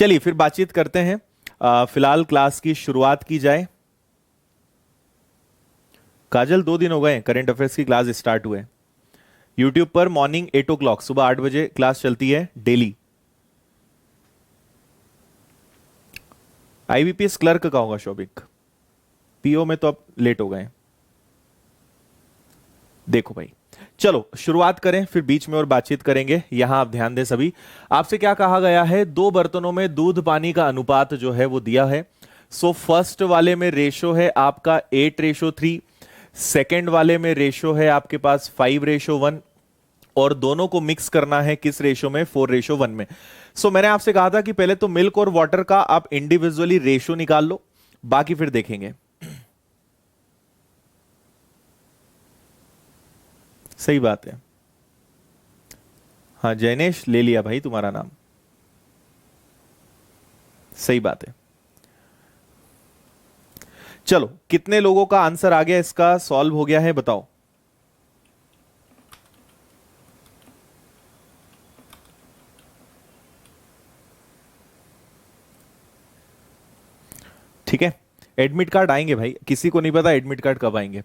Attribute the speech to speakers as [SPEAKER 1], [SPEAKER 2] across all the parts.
[SPEAKER 1] चलिए फिर बातचीत करते हैं। फिलहाल क्लास की शुरुआत की जाए। काजल 2 दिन हो गए करंट अफेयर्स की क्लास स्टार्ट हुए। यूट्यूब पर मॉर्निंग 8 o'clock सुबह 8 बजे क्लास चलती है डेली। आईबीपीएस क्लर्क का होगा शौबिक, पीओ में तो अब लेट हो गए। देखो भाई, चलो शुरुआत करें, फिर बीच में और बातचीत करेंगे। यहां आप ध्यान दें सभी, आपसे क्या कहा गया है, 2 बर्तनों में दूध पानी का अनुपात जो है वो दिया है। सो फर्स्ट वाले में रेशो है आपका 8:3, सेकेंड वाले में रेशो है आपके पास 5:1, और दोनों को मिक्स करना है किस रेशो में, 4:1 में। सो मैंने आपसे कहा था कि पहले तो मिल्क और वाटर का आप इंडिविजुअली रेशो निकाल लो, बाकी फिर देखेंगे। सही बात है। हाँ जैनेश, ले लिया भाई तुम्हारा नाम, सही बात है। चलो कितने लोगों का आंसर आ गया, इसका सॉल्व हो गया है, बताओ। ठीक है, एडमिट कार्ड आएंगे भाई, किसी को नहीं पता एडमिट कार्ड कब आएंगे।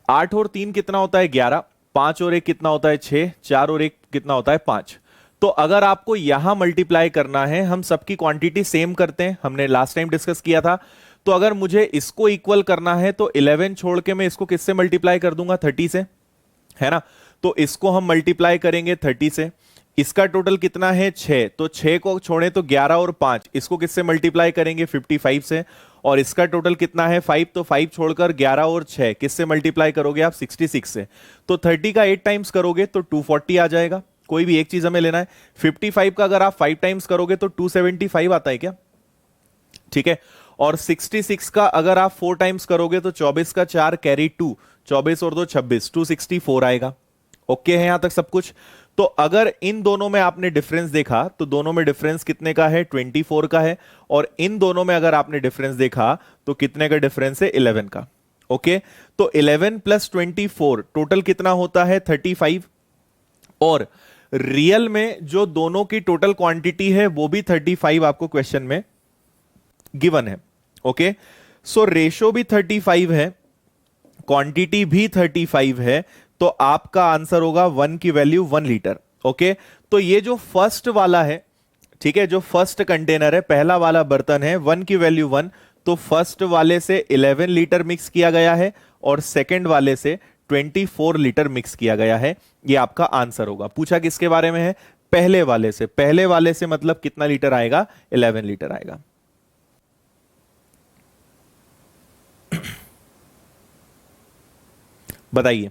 [SPEAKER 1] 8 और 3 कितना होता है, 11। 5 और 1 कितना होता है, 6। 4 और 1 कितना होता है, 5। तो अगर आपको यहां मल्टीप्लाई करना है, हम सबकी क्वांटिटी सेम करते हैं, हमने लास्ट टाइम डिस्कस किया था। तो अगर मुझे इसको इक्वल करना है तो 11 छोड़ के मैं इसको किससे मल्टीप्लाई कर दूंगा, 30 से, है ना। तो इसको हम मल्टीप्लाई करेंगे 30 से। इसका टोटल कितना है, 6। तो 6 को छोड़े तो 11 और 5, इसको किससे मल्टीप्लाई करेंगे, 55 से। और इसका टोटल कितना है, 5। तो 5 छोड़कर 11 और 6 किससे मल्टीप्लाई करोगे आप, 66 से। तो 30 का 8 टाइम्स करोगे तो 240 आ जाएगा। कोई भी एक चीज हमें लेना है। 55 का अगर आप 5 टाइम्स करोगे तो 275 आता है क्या, ठीक है। और 66 का अगर आप 4 टाइम्स करोगे तो 24 का 4 कैरी 2, 24 और 2 26, 264 आएगा। ओके है यहां तक सब कुछ। तो अगर इन दोनों में आपने डिफरेंस देखा तो दोनों में डिफरेंस कितने का है, 24 का है। और इन दोनों में अगर आपने डिफरेंस देखा तो कितने का डिफरेंस है, 11 का। ओके, तो 11 + 24 टोटल कितना होता है, 35। और रियल में जो दोनों की टोटल क्वांटिटी है वो भी 35 आपको क्वेश्चन में गिवन है। ओके, सो रेशो भी 35 है, क्वांटिटी भी 35 है। तो आपका आंसर होगा 1 की वैल्यू 1 लीटर। ओके, तो ये जो फर्स्ट वाला है, ठीक है, जो फर्स्ट कंटेनर है, पहला वाला बर्तन है, 1 की वैल्यू 1। तो फर्स्ट वाले से 11 लीटर मिक्स किया गया है और सेकंड वाले से 24 लीटर मिक्स किया गया है। ये आपका आंसर होगा। पूछा किसके बारे में है, पहले वाले से। पहले वाले से मतलब कितना लीटर आएगा, 11 लीटर आएगा। बताइए,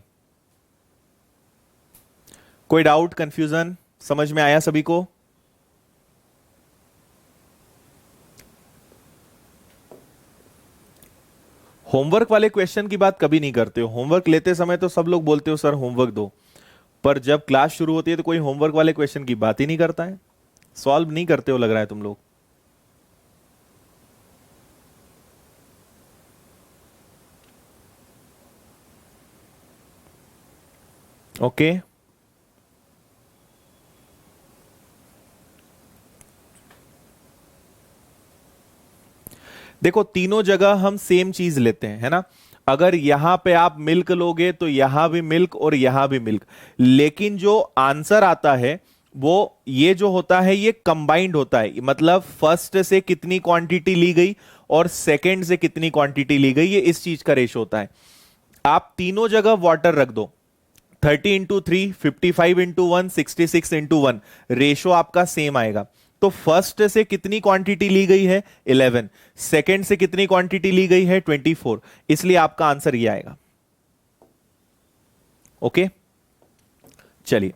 [SPEAKER 1] कोई डाउट, कंफ्यूजन, समझ में आया सभी को। होमवर्क वाले क्वेश्चन की बात कभी नहीं करते हो। होमवर्क लेते समय तो सब लोग बोलते हो सर होमवर्क दो, पर जब क्लास शुरू होती है तो कोई होमवर्क वाले क्वेश्चन की बात ही नहीं करता है। सॉल्व नहीं करते हो लग रहा है तुम लोग। ओके, देखो तीनों जगह हम सेम चीज लेते हैं, है ना। अगर यहां पे आप मिल्क लोगे तो यहां भी मिल्क और यहां भी मिल्क, लेकिन जो आंसर आता है वो ये जो होता है ये कंबाइंड होता है। मतलब फर्स्ट से कितनी क्वांटिटी ली गई और सेकंड से कितनी क्वांटिटी ली गई, ये इस चीज का रेशो होता है। आप तीनों जगह वाटर रख दो, 30 × 3, 55 × 1, 66 × 1, रेशो आपका सेम आएगा। तो फर्स्ट से कितनी क्वांटिटी ली गई है, 11। सेकंड से कितनी क्वांटिटी ली गई है, 24। इसलिए आपका आंसर ये आएगा। ओके, चलिए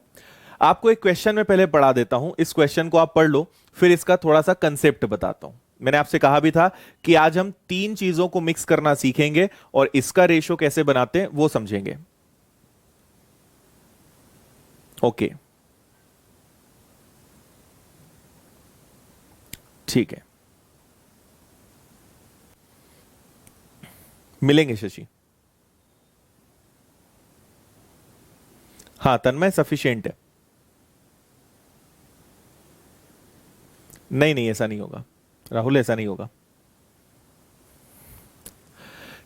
[SPEAKER 1] आपको एक क्वेश्चन में पहले पढ़ा देता हूं, इस क्वेश्चन को आप पढ़ लो, फिर इसका थोड़ा सा कंसेप्ट बताता हूं। मैंने आपसे कहा भी था कि आज हम 3 चीजों को मिक्स करना सीखेंगे और इसका रेशो कैसे बनाते हैं वो समझेंगे। ओके, ठीक है, मिलेंगे शशि। हाँ तन्मय सफिशिएंट है। नहीं नहीं ऐसा नहीं होगा। राहुल ऐसा नहीं होगा।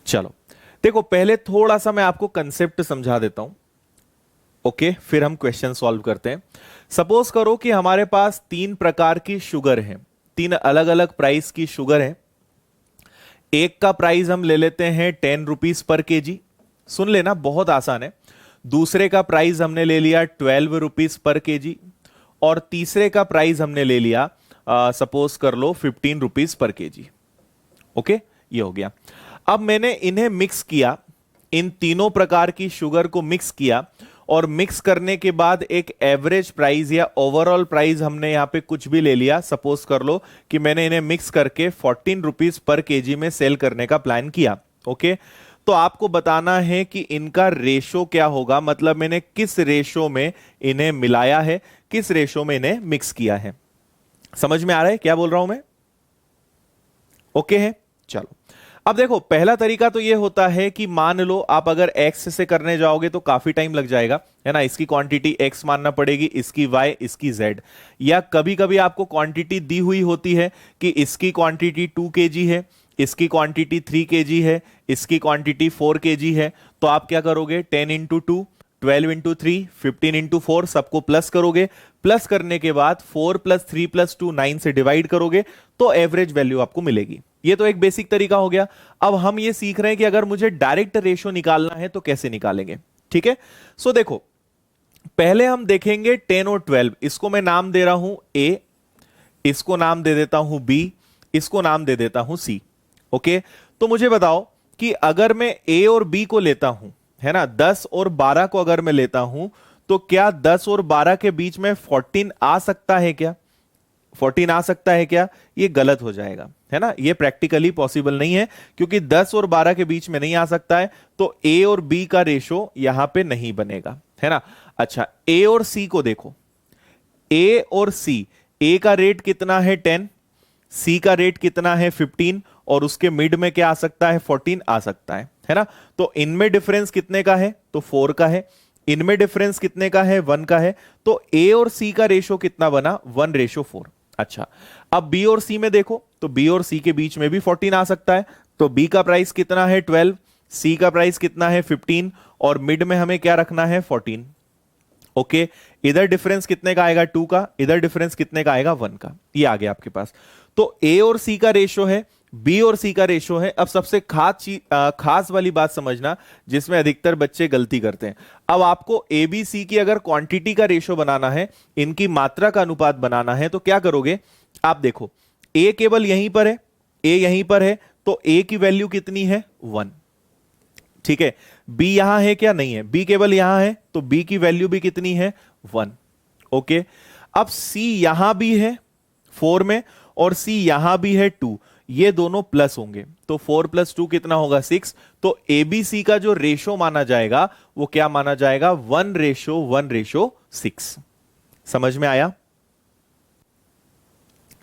[SPEAKER 1] चलो देखो, पहले थोड़ा सा मैं आपको कंसेप्ट समझा देता हूं, ओके, फिर हम क्वेश्चन सॉल्व करते हैं। सपोज करो कि हमारे पास 3 प्रकार की शुगर है, 3 अलग अलग प्राइस की शुगर है। एक का प्राइस हम ले लेते हैं 10 रुपीज पर केजी, सुन लेना बहुत आसान है। दूसरे का प्राइस हमने ले लिया 12 रुपीज पर केजी, और तीसरे का प्राइस हमने ले लिया सपोज कर लो 15 रुपीज पर केजी। ओके, ये हो गया। अब मैंने इन्हें मिक्स किया, इन तीनों प्रकार की शुगर को मिक्स किया, और मिक्स करने के बाद एक एवरेज प्राइस या ओवरऑल प्राइस हमने यहां पे कुछ भी ले लिया। सपोज कर लो कि मैंने इन्हें मिक्स करके 14 रुपीज पर केजी में सेल करने का प्लान किया। ओके, तो आपको बताना है कि इनका रेशो क्या होगा, मतलब मैंने किस रेशो में इन्हें मिलाया है, किस रेशो में इन्हें मिक्स किया है। समझ में आ रहा है क्या बोल रहा हूं मैं? ओके है, चलो। अब देखो, पहला तरीका तो ये होता है कि मान लो आप अगर x से करने जाओगे तो काफी टाइम लग जाएगा, है ना। इसकी क्वांटिटी x मानना पड़ेगी, इसकी y, इसकी z। या कभी कभी आपको क्वांटिटी दी हुई होती है कि इसकी क्वांटिटी 2 kg है, इसकी क्वांटिटी 3 kg है, इसकी क्वांटिटी 4 kg है। तो आप क्या करोगे, 10 इंटू 2, 12 इंटू 3, 15 इंटू 4, सबको प्लस करोगे। प्लस करने के बाद 4 प्लस 3 प्लस 2 9 से डिवाइड करोगे, तो एवरेज वैल्यू आपको मिलेगी। ये तो एक बेसिक तरीका हो गया। अब हम ये सीख रहे हैं कि अगर मुझे डायरेक्ट रेशो निकालना है तो कैसे निकालेंगे। ठीक है, सो देखो, पहले हम देखेंगे 10 और 12। इसको मैं नाम दे रहा हूं A, इसको नाम दे देता हूं B, इसको नाम दे देता हूं C। ओके, तो मुझे बताओ कि अगर मैं A और B को लेता हूं, है ना, 10 और 12 को अगर मैं लेता हूं, तो क्या 10 और 12 के बीच में 14 आ सकता है क्या? 14 आ सकता है क्या? ये गलत हो जाएगा, है ना। ये प्रैक्टिकली पॉसिबल नहीं है, क्योंकि 10 और 12 के बीच में नहीं आ सकता है, तो A और B का रेशो यहां पे नहीं बनेगा, है ना। अच्छा, A और C को देखो, A और C, A का रेट कितना है 10, C का रेट कितना है 15, और उसके मिड में क्या आ सकता है, 14 आ सकता है ना। तो इनमें डिफरेंस कितने का है, तो 4 का है। इनमें डिफरेंस कितने का है, 1 का है। तो A और C का रेशो कितना बना, 1:4। अच्छा, अब B और C में देखो, तो B और C के बीच में भी 14 आ सकता है। तो B का प्राइस कितना है 12, C का प्राइस कितना है 15, और मिड में हमें क्या रखना है 14। ओके, इधर डिफरेंस कितने का आएगा 2 का, इधर डिफरेंस कितने का आएगा 1 का। ये आ गया आपके पास। तो A और C का रेशो है, B और C का रेशो है। अब सबसे खास वाली बात समझना, जिसमें अधिकतर बच्चे गलती करते हैं। अब आपको A B C की अगर क्वांटिटी का रेशो बनाना है, इनकी मात्रा का अनुपात बनाना है, तो क्या करोगे आप देखो, A केवल यहीं पर है, A यहीं पर है, तो A की वैल्यू कितनी है 1। ठीक है, B यहां है क्या, नहीं है, B केवल यहां है, तो B की वैल्यू भी कितनी है 1। ओके, अब C यहां भी है 4 में, और C यहां भी है 2, ये दोनों प्लस होंगे, तो 4 + 2 कितना होगा 6। तो ABC का जो रेशो माना जाएगा वो क्या माना जाएगा, 1:1:6। समझ में आया?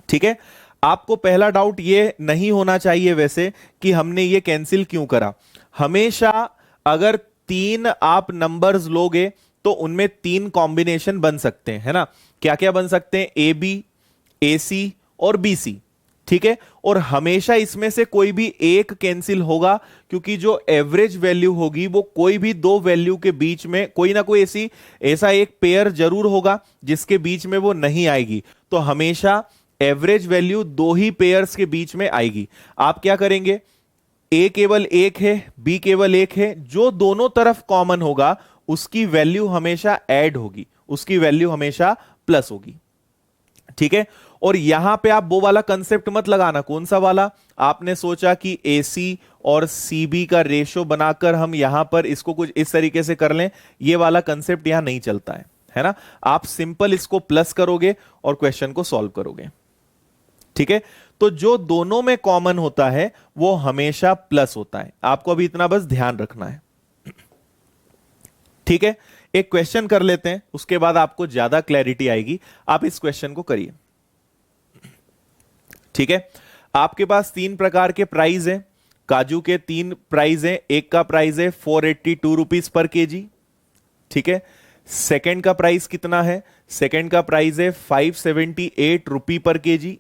[SPEAKER 1] ठीक है, आपको पहला डाउट ये नहीं होना चाहिए वैसे कि हमने ये कैंसिल क्यों करा। हमेशा अगर 3 आप नंबर्स लोगे तो उनमें 3 कॉम्बिनेशन बन सकते हैं, है ना। क्या क्या बन सकते हैं, AB, AC और BC। ठीक है, और हमेशा इसमें से कोई भी एक कैंसिल होगा, क्योंकि जो एवरेज वैल्यू होगी वो कोई भी 2 वैल्यू के बीच में कोई ना कोई ऐसा एक पेयर जरूर होगा जिसके बीच में वो नहीं आएगी। तो हमेशा एवरेज वैल्यू 2 ही पेयर्स के बीच में आएगी। आप क्या करेंगे, A केवल 1 है, B केवल 1 है, जो दोनों तरफ कॉमन होगा उसकी वैल्यू हमेशा ऐड होगी, उसकी वैल्यू हमेशा प्लस होगी। ठीक है, और यहां पे आप वो वाला कंसेप्ट मत लगाना। कौन सा वाला? आपने सोचा कि AC और CB का रेशो बनाकर हम यहां पर इसको कुछ इस तरीके से कर लें, ये वाला कंसेप्ट यहां नहीं चलता है ना। आप सिंपल इसको प्लस करोगे और क्वेश्चन को सॉल्व करोगे। ठीक है, तो जो दोनों में कॉमन होता है वो हमेशा प्लस होता है, आपको अभी इतना बस ध्यान रखना है। ठीक है, एक क्वेश्चन कर लेते हैं, उसके बाद आपको ज्यादा क्लैरिटी आएगी। आप इस क्वेश्चन को करिए। ठीक है, आपके पास 3 प्रकार के प्राइस हैं, काजू के 3 प्राइस हैं। एक का प्राइस है 482 रुपीज पर केजी। ठीक है, सेकंड का प्राइस कितना है, सेकंड का प्राइस है 578 रुपी पर केजी,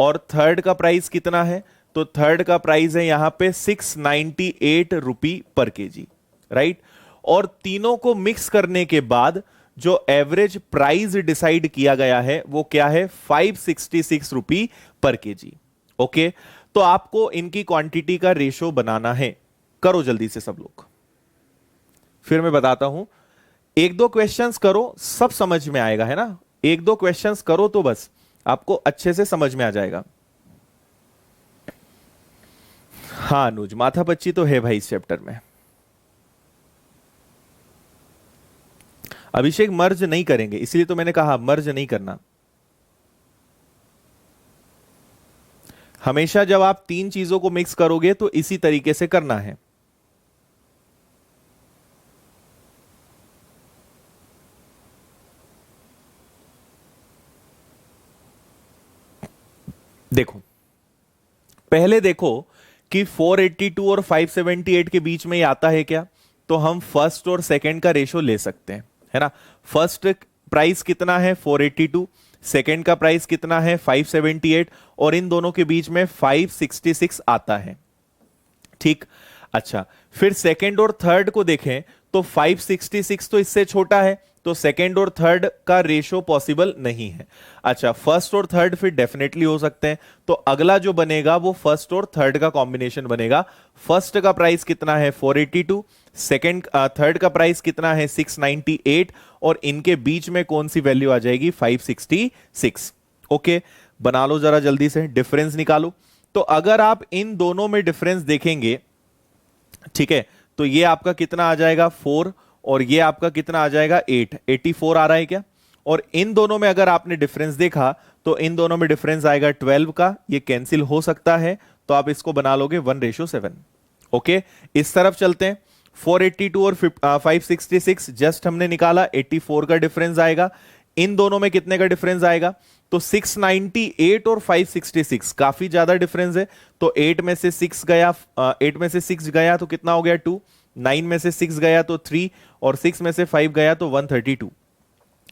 [SPEAKER 1] और थर्ड का प्राइस कितना है, तो थर्ड का प्राइस है यहां पे 698 रुपी पर केजी, राइट। और तीनों को मिक्स करने के बाद जो एवरेज प्राइस डिसाइड किया गया है वो क्या है, 566 रुपी पर केजी। ओके, तो आपको इनकी क्वांटिटी का रेशो बनाना है। करो जल्दी से सब लोग, फिर मैं बताता हूं। एक दो क्वेश्चंस करो, सब समझ में आएगा, है ना। एक दो क्वेश्चंस करो तो बस आपको अच्छे से समझ में आ जाएगा। हाँ अनुज, माथा पच्ची तो है भाई इस चैप्टर में। अभिषेक मर्ज नहीं करेंगे, इसलिए तो मैंने कहा मर्ज नहीं करना। हमेशा जब आप तीन चीजों को मिक्स करोगे तो इसी तरीके से करना है। देखो पहले देखो कि 482 और 578 के बीच में ही आता है क्या, तो हम फर्स्ट और सेकंड का रेशो ले सकते हैं, है ना। फर्स्ट प्राइस कितना है 482, सेकंड का प्राइस कितना है 578, और इन दोनों के बीच में 566 आता है, ठीक। अच्छा, फिर सेकंड और थर्ड को देखें तो 566 तो इससे छोटा है, तो सेकंड और थर्ड का रेशो पॉसिबल नहीं है। अच्छा, फर्स्ट और थर्ड फिर डेफिनेटली हो सकते हैं, तो अगला जो बनेगा वो फर्स्ट और थर्ड का कॉम्बिनेशन बनेगा। फर्स्ट का प्राइस कितना है 482, सेकंड थर्ड का प्राइस कितना है 698, और इनके बीच में कौन सी वैल्यू आ जाएगी 566। ओके, बना लो जरा जल्दी से, डिफरेंस निकालो। तो अगर आप इन दोनों में डिफरेंस देखेंगे, ठीक है, तो ये आपका कितना आ जाएगा 4, और ये आपका कितना आ जाएगा 8, 84 आ रहा है क्या। और इन दोनों में अगर आपने डिफरेंस देखा तो इन दोनों में डिफरेंस आएगा 12 का, ये कैंसिल हो सकता है, तो आप इसको बना लोगे 1:7। ओके, इस तरफ चलते हैं। 482 और 566 जस्ट हमने निकाला, 84 का डिफरेंस आएगा। इन दोनों में कितने का डिफरेंस आएगा, तो 698 और 566 काफी ज्यादा डिफरेंस है, तो 8 में से 6 गया, 8 में से 6 गया तो कितना हो गया 2, 9 में से 6 गया तो 3, और 6 में से 5 गया तो 132।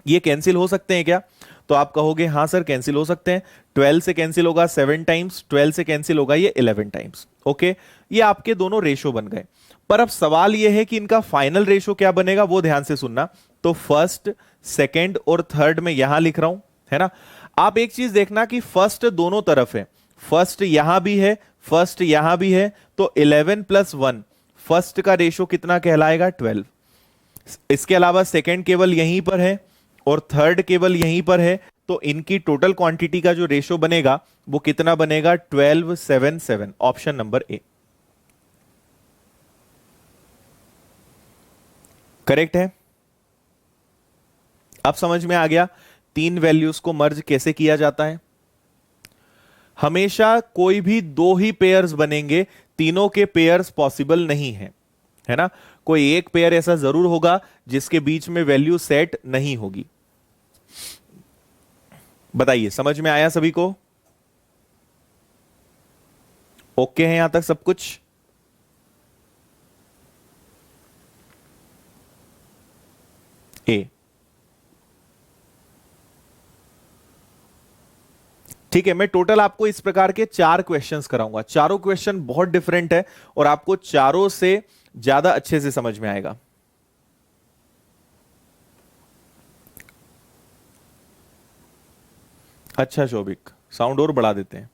[SPEAKER 1] ये कैंसिल हो सकते हैं क्या, तो आप कहोगे हाँ सर कैंसिल हो सकते हैं। 12 से कैंसिल होगा 7 टाइम्स, 12 से कैंसिल होगा ये 11 टाइम्स। ओके, ये आपके दोनों रेशो बन गए। पर अब सवाल ये है कि इनका फाइनल रेशो क्या बनेगा, वो ध्यान से सुनना। तो फर्स्ट, सेकंड और थर्ड में यहां लिख रहा हूं, है ना। आप एक चीज देखना कि फर्स्ट दोनों तरफ है, फर्स्ट यहां भी है, फर्स्ट यहां भी है, तो 11 + 1 फर्स्ट का रेशो कितना कहलाएगा 12। इसके अलावा सेकंड केवल यहीं पर है और थर्ड केवल यहीं पर है, तो इनकी टोटल क्वांटिटी का जो रेशो बनेगा वो कितना बनेगा 12:7:7, ऑप्शन नंबर ए करेक्ट है। अब समझ में आ गया तीन वैल्यूज को मर्ज कैसे किया जाता है। हमेशा कोई भी दो ही पेयर्स बनेंगे, तीनों के पेयर्स पॉसिबल नहीं है ना। कोई एक पेयर ऐसा जरूर होगा जिसके बीच में वैल्यू सेट नहीं होगी। बताइए, समझ में आया सभी को? ओके है यहां तक सब कुछ? ए, ठीक है। मैं टोटल आपको इस प्रकार के 4 क्वेश्चंस कराऊंगा। चारों क्वेश्चन बहुत डिफरेंट है और आपको चारों से ज्यादा अच्छे से समझ में आएगा। अच्छा शोभिक, साउंड और बढ़ा देते हैं,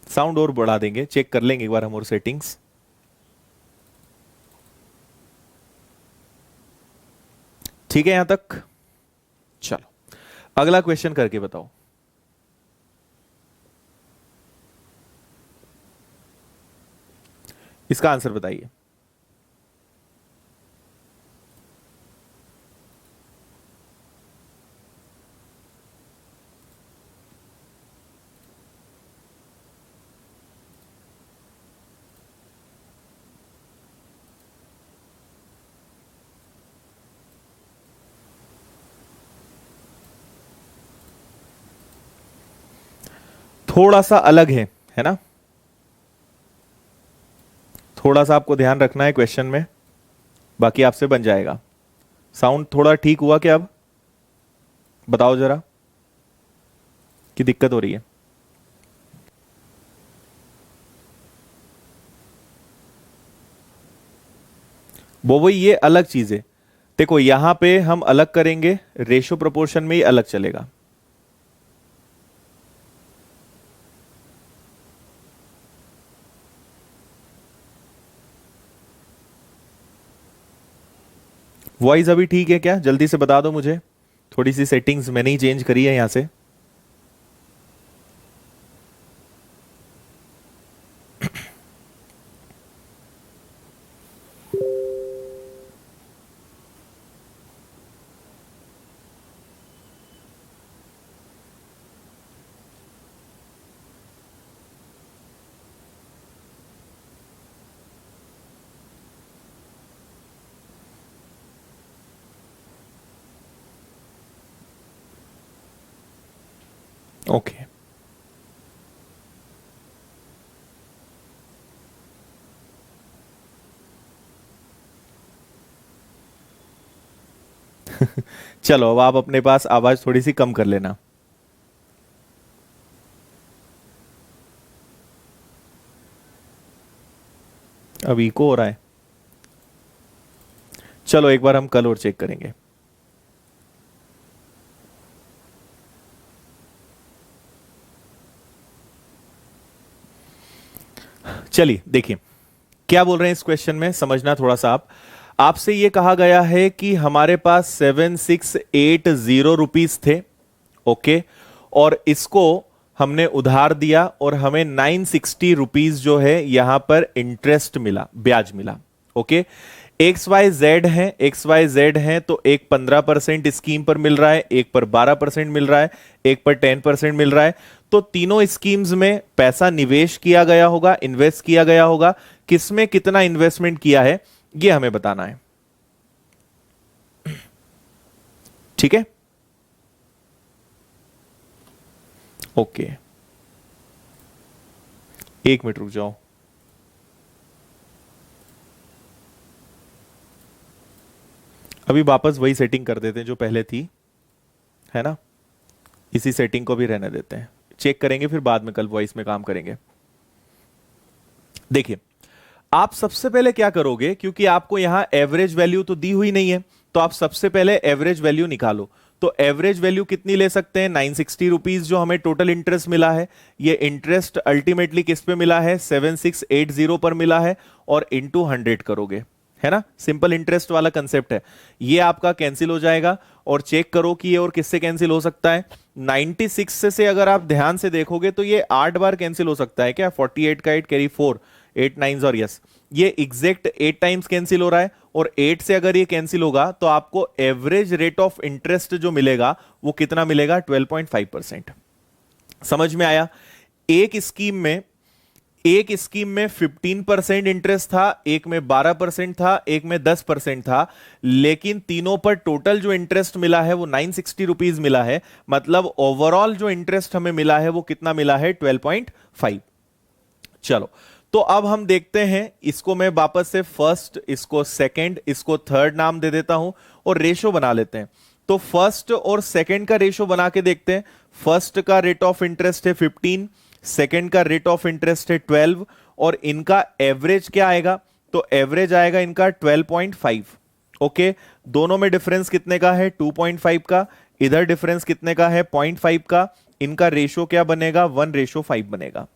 [SPEAKER 1] साउंड और बढ़ा देंगे, चेक कर लेंगे एक बार हम और सेटिंग्स। ठीक है यहां तक? चलो अगला क्वेश्चन करके बताओ। इसका आंसर बताइए। थोड़ा सा अलग है ना। थोड़ा सा आपको ध्यान रखना है क्वेश्चन में, बाकी आपसे बन जाएगा। साउंड थोड़ा ठीक हुआ क्या अब? बताओ जरा। कि दिक्कत हो रही है? वो वही, ये अलग चीज है। देखो यहां पे हम अलग करेंगे, रेशो प्रोपोर्शन में ही अलग चलेगा। वॉइस अभी ठीक है क्या? जल्दी से बता दो मुझे। थोड़ी सी सेटिंग्स मैंने ही चेंज करी है यहां से। ओके। चलो अब आप अपने पास आवाज थोड़ी सी कम कर लेना। अब इको हो रहा है। चलो एक बार हम कल और चेक करेंगे। चलिए देखिए क्या बोल रहे हैं इस क्वेश्चन में, समझना थोड़ा सा आप। आपसे ये कहा गया है कि हमारे पास 7680 रुपीज थे। ओके। और इसको हमने उधार दिया और हमें 960 रुपीज जो है यहां पर इंटरेस्ट मिला, ब्याज मिला। ओके। एक्स वाई जेड है, एक्स वाई जेड है, तो एक 15% स्कीम पर मिल रहा है, एक पर 12% मिल रहा है, एक पर 10% मिल रहा है। तो तीनों स्कीम्स में पैसा निवेश किया गया होगा, इन्वेस्ट किया गया होगा। किसमें कितना इन्वेस्टमेंट किया है ये हमें बताना है। ठीक है। ओके। एक मिनट रुक जाओ। अभी वापस वही सेटिंग कर देते हैं जो पहले थी, है ना। इसी सेटिंग को भी रहने देते हैं, चेक करेंगे फिर बाद में कल वॉइस में काम करेंगे। देखिए आप सबसे पहले क्या करोगे, क्योंकि आपको यहां एवरेज वैल्यू तो दी हुई नहीं है, तो आप सबसे पहले एवरेज वैल्यू निकालो। तो एवरेज वैल्यू कितनी ले सकते हैं? 960 रुपीज जो हमें टोटल इंटरेस्ट मिला है, ये इंटरेस्ट अल्टीमेटली किस पे मिला है? 7680 पर मिला है, और इंटू 100 करोगे, है ना। सिंपल इंटरेस्ट वाला कंसेप्ट है। ये आपका कैंसिल हो जाएगा, और चेक करो कि ये और किससे कैंसिल हो सकता है। 96 से अगर आप ध्यान से देखोगे तो ये 8 बार कैंसिल हो सकता है क्या? 48 का 8 कैरी 4, 8 नाइन्स और यस, ये एग्जैक्ट 8 टाइम्स कैंसिल हो रहा है। और 8 से अगर ये कैंसिल होगा तो आपको एवरेज रेट ऑफ इंटरेस्ट जो मिलेगा वो कितना मिलेगा? 12.5%। समझ में आया? एक स्कीम में, एक स्कीम में 15% इंटरेस्ट था, एक में 12% था, एक में 10% था, लेकिन तीनों पर टोटल जो इंटरेस्ट मिला है वो 960 रुपीज मिला है। मतलब ओवरऑल जो इंटरेस्ट हमें मिला है वो कितना मिला है? 12.5। चलो तो अब हम देखते हैं, इसको मैं वापस से फर्स्ट, इसको सेकंड, इसको थर्ड नाम दे देता हूं, और रेशो बना लेते हैं। तो फर्स्ट और सेकंड का रेशो बना के देखते हैं। फर्स्ट का रेट ऑफ इंटरेस्ट है 15, सेकंड का रेट ऑफ इंटरेस्ट है 12, और इनका एवरेज क्या आएगा? तो एवरेज आएगा इनका 12.5। ओके। दोनों में डिफरेंस कितने का है? 2.5 का। इधर डिफरेंस कितने का है? 0.5 का। इनका रेशो क्या बनेगा? 1:5 बनेगा।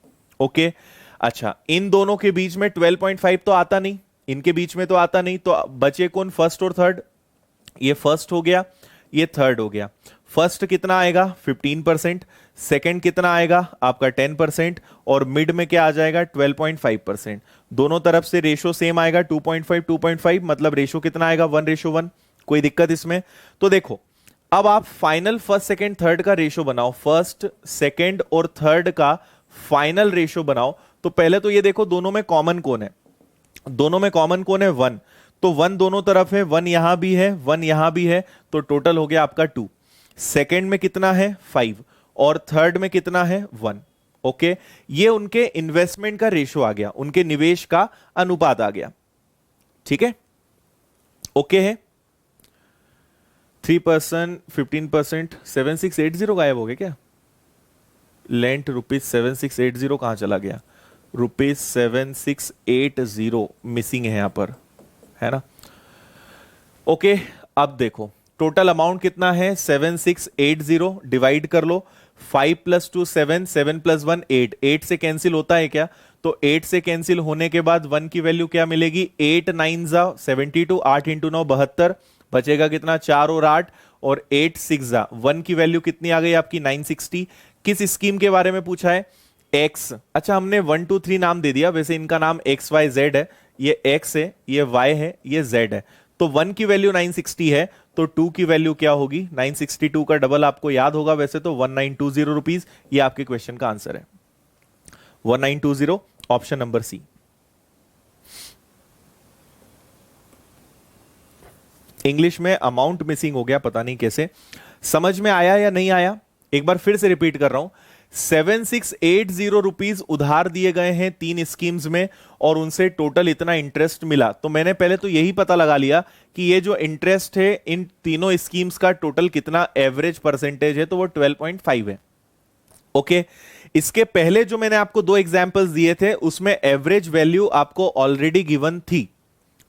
[SPEAKER 1] ओके। अच्छा, इन दोनों के बीच में 12.5 तो आता नहीं, इनके बीच में तो आता नहीं, तो बचे कौन? फर्स्ट और थर्ड। ये फर्स्ट हो गया, ये थर्ड हो गया। फर्स्ट कितना आएगा? 15%। सेकंड कितना आएगा? आपका 10%। और मिड में क्या आ जाएगा? 12.5%। दोनों तरफ से रेशो सेम आएगा, 2.5 2.5, मतलब रेशो कितना आएगा? 1:1। कोई दिक्कत इसमें? तो देखो अब आप फाइनल फर्स्ट सेकंड थर्ड का रेशो बनाओ, फर्स्ट सेकंड और थर्ड का फाइनल रेशो बनाओ। तो पहले तो ये देखो दोनों में कॉमन कौन है? दोनों में कॉमन कौन है? 1। तो 1 दोनों तरफ है, 1 यहां भी है, 1 यहां भी है, तो टोटल हो गया आपका 2। सेकंड में कितना है? 5। और थर्ड में कितना है? 1। ओके। ये उनके इन्वेस्टमेंट का रेशो आ गया, उनके निवेश का अनुपात आ गया। ठीक है, ओके है। 3%, 15%, 7680 गायब हो गए क्या? लेंथ ₹7680 कहाँ चला गया? ₹7680 मिसिंग है यहां पर, है ना? ओके, अब देखो टोटल अमाउंट कितना है 7680, डिवाइड कर लो 5 + 2 7, 7 + 1 8, 8 से कैंसिल होता है क्या? तो 8 से कैंसिल होने के बाद 1 की वैल्यू क्या मिलेगी? 8 9 जा 72, 8 × 9 72, बचेगा कितना? 4 और 8, और 8 6 जा 1 की वैल्यू कितनी आ गई आपकी? 960। किस स्कीम के बारे में पूछा है? एक्स। अच्छा, हमने 1 2 3 नाम दे दिया, वैसे इनका नाम एक्स वाई जेड है, ये एक्स है, ये वाई है, ये जेड है। तो 1 की वैल्यू 960 है, तो 2 की वैल्यू क्या होगी? 962 का डबल आपको याद होगा वैसे तो, 1920 रुपीज। ये आपके क्वेश्चन का आंसर है 1920, ऑप्शन नंबर सी। इंग्लिश में अमाउंट मिसिंग हो गया, पता नहीं कैसे। समझ में आया या नहीं आया? एक बार फिर से रिपीट कर रहा हूं। 7680 रुपीज उधार दिए गए हैं 3 स्कीम्स में, और उनसे टोटल इतना इंटरेस्ट मिला। तो मैंने पहले तो यही पता लगा लिया कि ये जो इंटरेस्ट है इन तीनों स्कीम्स का टोटल कितना एवरेज परसेंटेज है, तो वो 12.5 है। ओके, इसके पहले जो मैंने आपको 2 एग्जांपल्स दिए थे उसमें एवरेज वैल्यू आपको ऑलरेडी गिवन थी।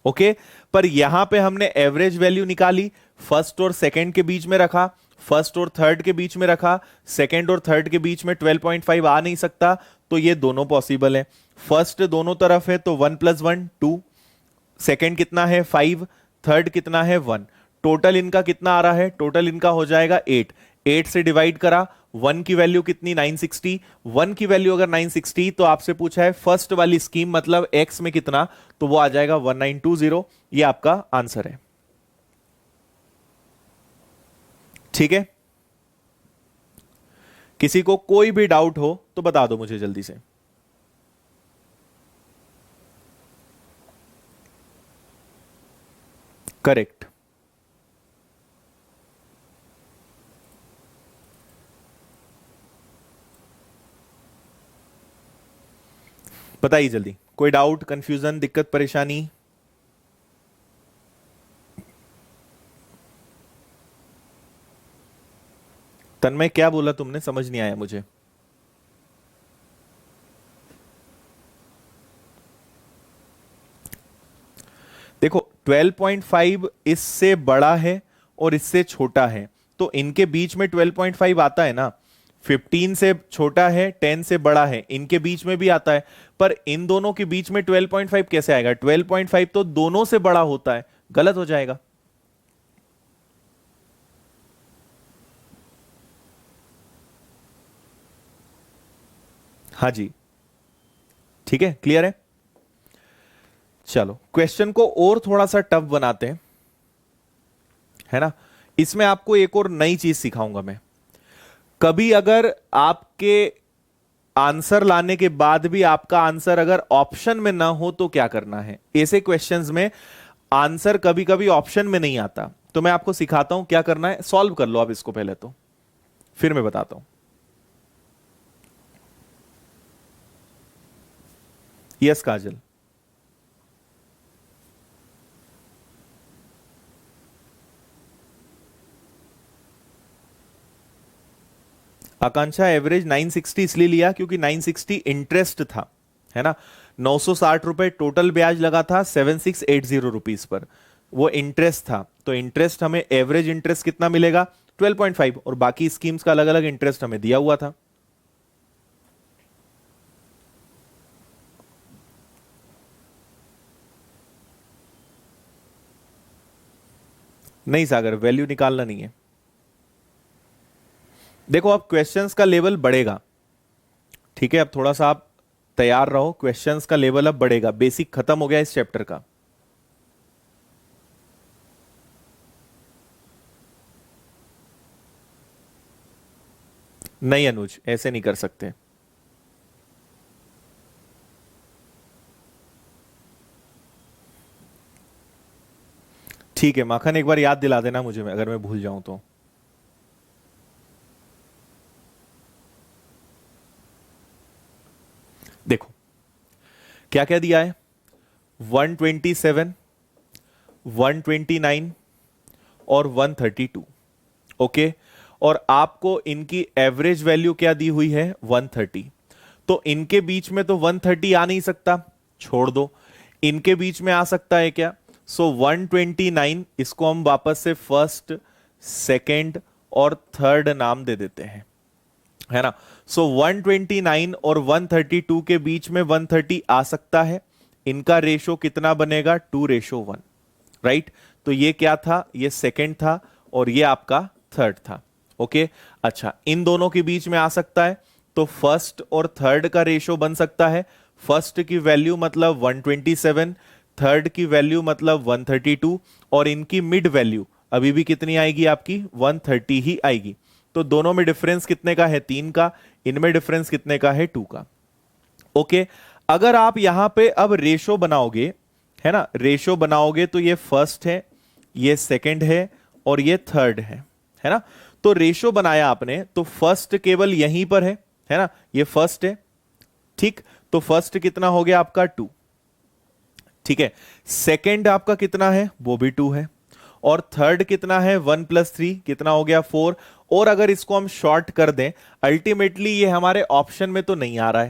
[SPEAKER 1] ओके, पर यहां पे हमने एवरेज वैल्यू निकाली, फर्स्ट और सेकंड के बीच में रखा, फर्स्ट और थर्ड के बीच में रखा, सेकंड और थर्ड के बीच में 12.5 आ नहीं सकता, तो ये दोनों पॉसिबल है। फर्स्ट दोनों तरफ है तो 1 + 1 2, सेकंड कितना है 5, थर्ड कितना है 1, टोटल इनका कितना आ रहा है? टोटल इनका हो जाएगा 8। 8 से डिवाइड करा, 1 की वैल्यू कितनी? 960। 1 की वैल्यू अगर 960, तो आपसे पूछा है फर्स्ट वाली स्कीम मतलब एक्स में कितना, तो वो आ जाएगा 1920। ये आपका आंसर है। ठीक है, किसी को कोई भी डाउट हो तो बता दो मुझे जल्दी से। करेक्ट। बताइए जल्दी, कोई डाउट, कंफ्यूजन, दिक्कत, परेशानी? तन्मय क्या बोला तुमने? समझ नहीं आया मुझे। देखो 12.5 इससे बड़ा है और इससे छोटा है, तो इनके बीच में 12.5 आता है ना। 15 से छोटा है, 10 से बड़ा है, इनके बीच में भी आता है। पर इन दोनों के बीच में 12.5 कैसे आएगा? 12.5 तो दोनों से बड़ा होता है, गलत हो जाएगा। हाँ जी, ठीक है, क्लियर है। चलो क्वेश्चन को और थोड़ा सा टफ बनाते हैं, है ना। इसमें आपको एक और नई चीज सिखाऊंगा मैं। कभी अगर आपके आंसर लाने के बाद भी आपका आंसर अगर ऑप्शन में ना हो तो क्या करना है? ऐसे क्वेश्चंस में आंसर कभी कभी ऑप्शन में नहीं आता, तो मैं आपको सिखाता हूं क्या करना है। सॉल्व कर लो आप इसको पहले, तो फिर मैं बताता हूं। यस काजल। आकांक्षा एवरेज 960 इसलिए लिया क्योंकि 960 इंटरेस्ट था, है ना। 960 रुपए टोटल ब्याज लगा था 7680 रुपीज पर, वो इंटरेस्ट था। तो इंटरेस्ट हमें एवरेज इंटरेस्ट कितना मिलेगा? 12.5, और बाकी स्कीम्स का अलग अलग इंटरेस्ट हमें दिया हुआ था। नहीं सागर, वैल्यू निकालना नहीं है। देखो अब क्वेश्चंस का लेवल बढ़ेगा, ठीक है। अब थोड़ा सा आप तैयार रहो, क्वेश्चंस का लेवल अब बढ़ेगा, बेसिक खत्म हो गया इस चैप्टर का। नहीं अनुज, ऐसे नहीं कर सकते। ठीक है माखन, एक बार याद दिला देना मुझे अगर मैं भूल जाऊं तो। देखो क्या क्या दिया है, 127, 129 और 132। ओके, और आपको इनकी एवरेज वैल्यू क्या दी हुई है 130। तो इनके बीच में तो 130 आ नहीं सकता, छोड़ दो। इनके बीच में आ सकता है क्या? सो 129, इसको हम वापस से फर्स्ट, सेकंड और थर्ड नाम दे देते हैं, है ना। सो 129 और 132 के बीच में 130 आ सकता है। इनका रेशो कितना बनेगा? 2:1, राइट। तो ये क्या था? ये सेकंड था और ये आपका थर्ड था। ओके, अच्छा, इन दोनों के बीच में आ सकता है, तो फर्स्ट और थर्ड का रेशो बन सकता है। फर्स्ट की वैल्यू मतलब 127, थर्ड की वैल्यू मतलब 132, और इनकी मिड वैल्यू अभी भी कितनी आएगी आपकी? 130 ही आएगी। तो दोनों में डिफरेंस कितने का है? 3 का। इनमें डिफरेंस कितने का है? 2 का। ओके, अगर आप यहां पे अब रेशो बनाओगे, है ना, रेशो बनाओगे तो ये फर्स्ट है, ये सेकंड है और ये थर्ड है ना। तो रेशो बनाया आपने तो फर्स्ट केवल यहीं पर है ना, ये फर्स्ट है, ठीक। तो फर्स्ट कितना हो गया आपका? 2, ठीक है। सेकंड आपका कितना है? वो भी 2 है। और थर्ड कितना है? 1 + 3 कितना हो गया? 4। और अगर इसको हम शॉर्ट कर दें, अल्टीमेटली ये हमारे ऑप्शन में तो नहीं आ रहा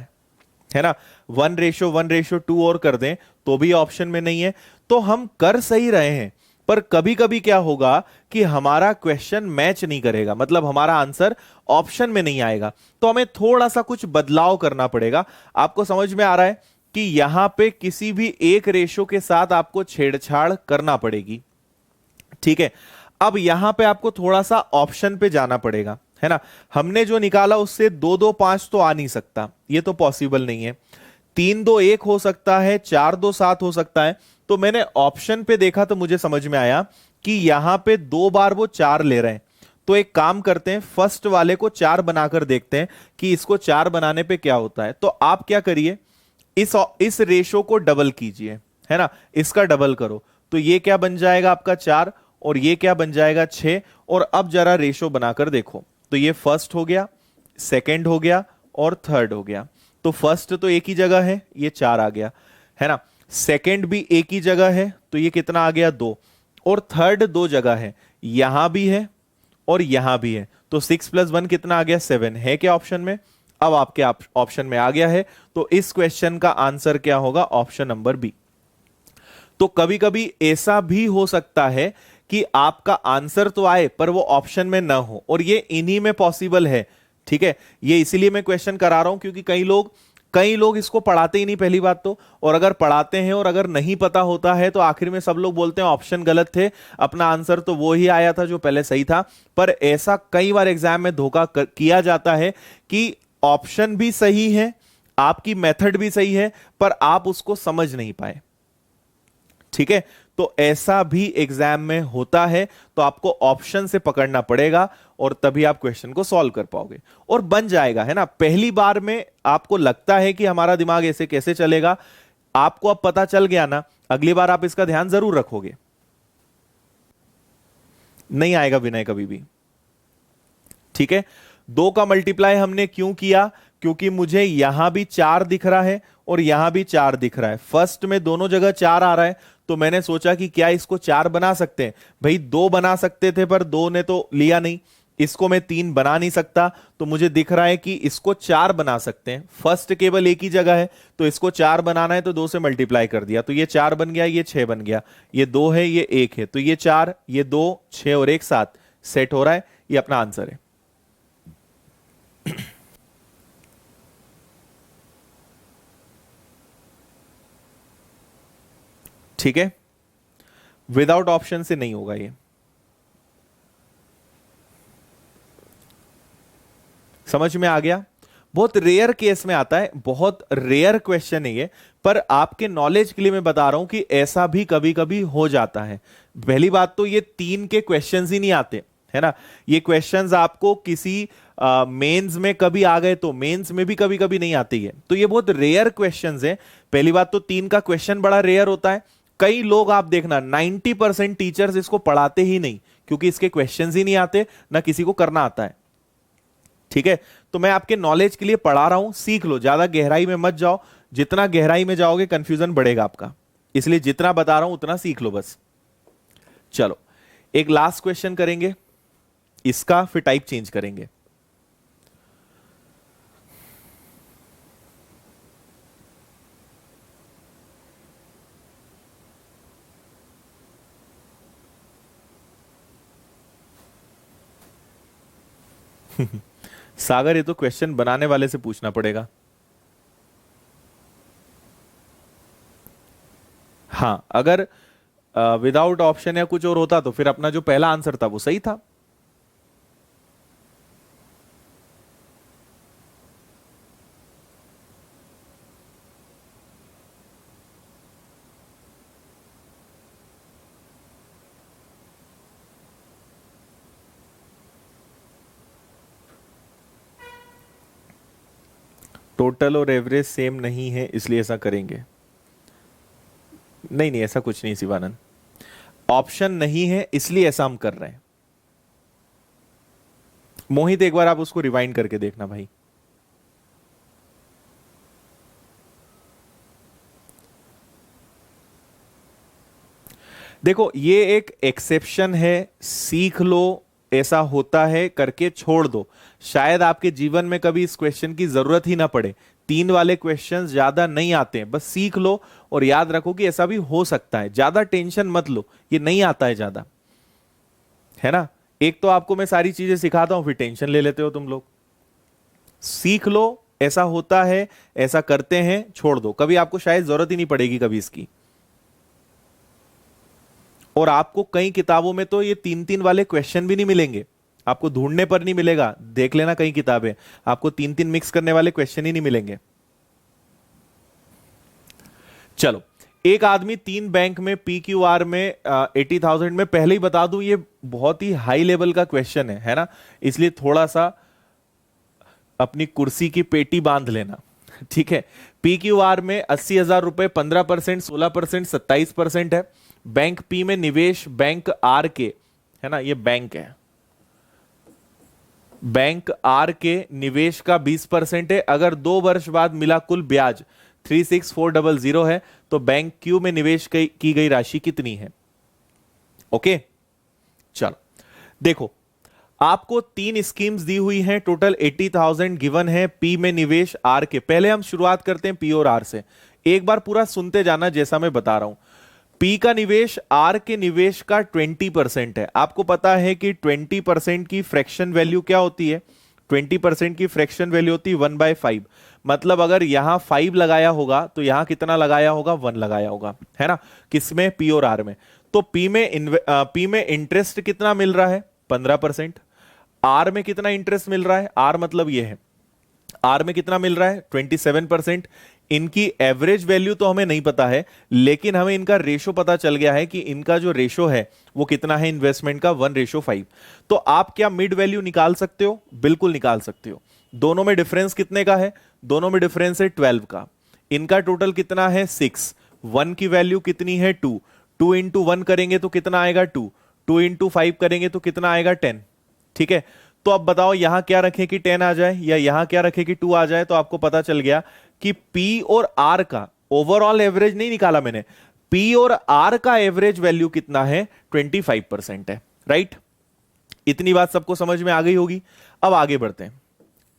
[SPEAKER 1] है ना। 1:1:2 और कर दें तो भी ऑप्शन में नहीं है। तो हम कर सही रहे हैं, पर कभी कभी क्या होगा कि हमारा क्वेश्चन मैच नहीं करेगा, मतलब हमारा आंसर ऑप्शन में नहीं आएगा। तो हमें थोड़ा सा कुछ बदलाव करना पड़ेगा। आपको समझ में आ रहा है कि यहां पे किसी भी एक रेशो के साथ आपको छेड़छाड़ करना पड़ेगी, ठीक है। अब यहां पे आपको थोड़ा सा ऑप्शन पे जाना पड़ेगा, है ना। हमने जो निकाला उससे 2 2 5 तो आ नहीं सकता, ये तो पॉसिबल नहीं है। 3 2 1 हो सकता है, 4 2 7 हो सकता है। तो मैंने ऑप्शन पे देखा तो मुझे समझ में आया कि यहां पे 2 बार वो 4 ले रहे हैं। तो एक काम करते हैं, फर्स्ट वाले को 4 बनाकर देखते हैं कि इसको 4 बनाने पे क्या होता है। तो आप क्या करिए, इस रेशो को डबल कीजिए, है ना, इसका डबल करो। तो ये क्या बन जाएगा आपका? 4, और ये क्या बन जाएगा? 6। और अब जरा रेशो बनाकर देखो, तो ये फर्स्ट हो गया, सेकंड हो गया और थर्ड हो गया। तो फर्स्ट तो एक ही जगह है, ये 4 आ गया, है ना। सेकंड भी एक ही जगह है, तो ये कितना आ गया? 2। और थर्ड 2 जगह है, यहां भी है और यहां भी है। तो 6 + 1 कितना आ गया? 7 है क्या ऑप्शन में? अब आपके ऑप्शन में आ गया है। तो इस क्वेश्चन का आंसर क्या होगा? Option number B. तो कभी कभी ऐसा भी हो सकता है कि आपका आंसर तो आए पर वो ऑप्शन में ना हो, और ये इन्हीं में पॉसिबल है, ठीक है। ये इसीलिए मैं क्वेश्चन करा रहा हूं क्योंकि कई लोग इसको पढ़ाते ही नहीं, पहली बात तो। और अगर पढ़ाते हैं और अगर नहीं पता होता है तो आखिर में सब लोग बोलते हैं ऑप्शन गलत थे, अपना आंसर तो वो ही आया था जो पहले सही था। पर ऐसा कई बार एग्जाम में धोखा किया जाता है कि ऑप्शन भी सही है, आपकी मेथड भी सही है, पर आप उसको समझ नहीं पाए, ठीक है। तो ऐसा भी एग्जाम में होता है, तो आपको ऑप्शन से पकड़ना पड़ेगा और तभी आप क्वेश्चन को सॉल्व कर पाओगे और बन जाएगा, है ना। पहली बार में आपको लगता है कि हमारा दिमाग ऐसे कैसे चलेगा, आपको अब पता चल गया ना, अगली बार आप इसका ध्यान जरूर रखोगे। नहीं आएगा विनय कभी भी, ठीक है। 2 का मल्टीप्लाई हमने क्यों किया? क्योंकि मुझे यहां भी 4 दिख रहा है और यहां भी 4 दिख रहा है, फर्स्ट में दोनों जगह 4 आ रहा है। तो मैंने सोचा कि क्या इसको 4 बना सकते हैं? भाई 2 बना सकते थे पर 2 ने तो लिया नहीं, इसको मैं 3 बना नहीं सकता। तो मुझे दिख रहा है कि इसको 4 बना सकते हैं, फर्स्ट केवल एक ही जगह है, तो इसको 4 बनाना है तो 2 से मल्टीप्लाई कर दिया, तो ये 4 बन गया, ये 6 बन गया, ये 2 है, ये 1 है, तो ये 4, ये 2, 6 और 1 7 सेट हो रहा है। ये अपना आंसर है। ठीक है, विदाउट ऑप्शन से नहीं होगा ये, समझ में आ गया। बहुत रेयर केस में आता है, बहुत रेयर क्वेश्चन है ये, पर आपके नॉलेज के लिए मैं बता रहा हूं कि ऐसा भी कभी कभी हो जाता है। पहली बात तो ये 3 के क्वेश्चंस ही नहीं आते, है ना। ये क्वेश्चंस आपको किसी मेंस में कभी आ गए तो मेंस में भी कभी कभी नहीं आती है, तो ये बहुत रेयर क्वेश्चंस है। पहली बात तो 3 का क्वेश्चन बड़ा रेयर होता है। कई लोग आप देखना 90% टीचर्स इसको पढ़ाते ही नहीं क्योंकि इसके क्वेश्चंस ही नहीं आते, ना किसी को करना आता है, ठीक है। तो मैं आपके नॉलेज के लिए पढ़ा रहा हूं, सीख लो, ज्यादा गहराई में मत जाओ। जितना गहराई में जाओगे कंफ्यूजन बढ़ेगा आपका, इसलिए जितना बता रहा हूं उतना सीख लो बस। चलो एक लास्ट क्वेश्चन करेंगे, इसका फिर टाइप चेंज करेंगे। सागर, ये तो क्वेश्चन बनाने वाले से पूछना पड़ेगा। हाँ, अगर विदाउट ऑप्शन या कुछ और होता तो फिर अपना जो पहला आंसर था वो सही था। टोटल और एवरेज सेम नहीं है इसलिए ऐसा करेंगे। नहीं नहीं, ऐसा कुछ नहीं शिवानंद, ऑप्शन नहीं है इसलिए ऐसा हम कर रहे हैं। मोहित, एक बार आप उसको रिवाइंड करके देखना भाई। देखो, ये एक एक्सेप्शन है, सीख लो, ऐसा होता है करके छोड़ दो। शायद आपके जीवन में कभी इस क्वेश्चन की जरूरत ही ना पड़े। 3 वाले क्वेश्चंस ज्यादा नहीं आते हैं, बस सीख लो और याद रखो कि ऐसा भी हो सकता है। ज्यादा टेंशन मत लो, ये नहीं आता है ज्यादा, है ना। एक तो आपको मैं सारी चीजें सिखाता हूं, फिर टेंशन ले लेते हो तुम लोग। सीख लो, ऐसा होता है, ऐसा करते हैं, छोड़ दो, कभी आपको शायद जरूरत ही नहीं पड़ेगी कभी इसकी। और आपको कई किताबों में तो ये 3-3 वाले क्वेश्चन भी नहीं मिलेंगे, आपको ढूंढने पर नहीं मिलेगा। देख लेना कई किताबें, आपको 3-3 मिक्स करने वाले क्वेश्चन ही नहीं मिलेंगे। चलो, एक आदमी 3 बैंक में PQR में 80,000 में, पहले ही बता दूं ये बहुत ही हाई लेवल का क्वेश्चन है ना, इसलिए थोड़ा सा अपनी कुर्सी की पेटी बांध लेना, ठीक है। PQR में 80,000 रुपए, 15%, 16%, 27% है। बैंक पी में निवेश बैंक आर के, है ना, ये बैंक है, बैंक आर के निवेश का 20% है। अगर 2 वर्ष बाद मिला कुल ब्याज 36400 है, तो बैंक क्यू में निवेश की गई राशि कितनी है। ओके, चलो देखो, आपको 3 स्कीम्स दी हुई हैं, टोटल 80,000 गिवन है। पी में निवेश आर के, पहले हम शुरुआत करते हैं पी और आर से। एक बार पूरा सुनते जाना जैसा मैं बता रहा हूं। पी का निवेश आर के निवेश का 20% है। आपको पता है कि 20% की फ्रैक्शन वैल्यू क्या होती है? 20% की फ्रैक्शन वैल्यू होती है 1/5। मतलब अगर यहां 5 लगाया होगा तो यहां कितना लगाया होगा? 1 लगाया होगा, है ना, किसमें? पी और आर में। तो पी में इंटरेस्ट कितना मिल रहा है? 15%। आर में कितना इंटरेस्ट मिल रहा है? आर मतलब ये है, आर में कितना मिल रहा है? 27%। इनकी एवरेज वैल्यू तो हमें नहीं पता है, लेकिन हमें इनका रेशो पता चल गया है कि इनका जो रेशो है वो कितना है इन्वेस्टमेंट का? 1:5। तो आप क्या मिड वैल्यू निकाल सकते हो? बिल्कुल निकाल सकते हो। दोनों में डिफरेंस कितने का है? दोनों में डिफरेंस है 12 का। इनका टोटल कितना है? 6। 1 की वैल्यू कितनी है? 2। 2 इंटू 1 करेंगे तो कितना आएगा? 2। 2 इंटू 5 करेंगे तो कितना आएगा? 10। ठीक है, तो अब बताओ यहां क्या रखें कि 10 आ जाए, या यहां क्या रखें कि 2 आ जाए? तो आपको पता चल गया कि पी और आर का ओवरऑल एवरेज नहीं निकाला मैंने, पी और आर का एवरेज वैल्यू कितना है? 25% है, राइट। इतनी बात सबको समझ में आ गई होगी। अब आगे बढ़ते हैं,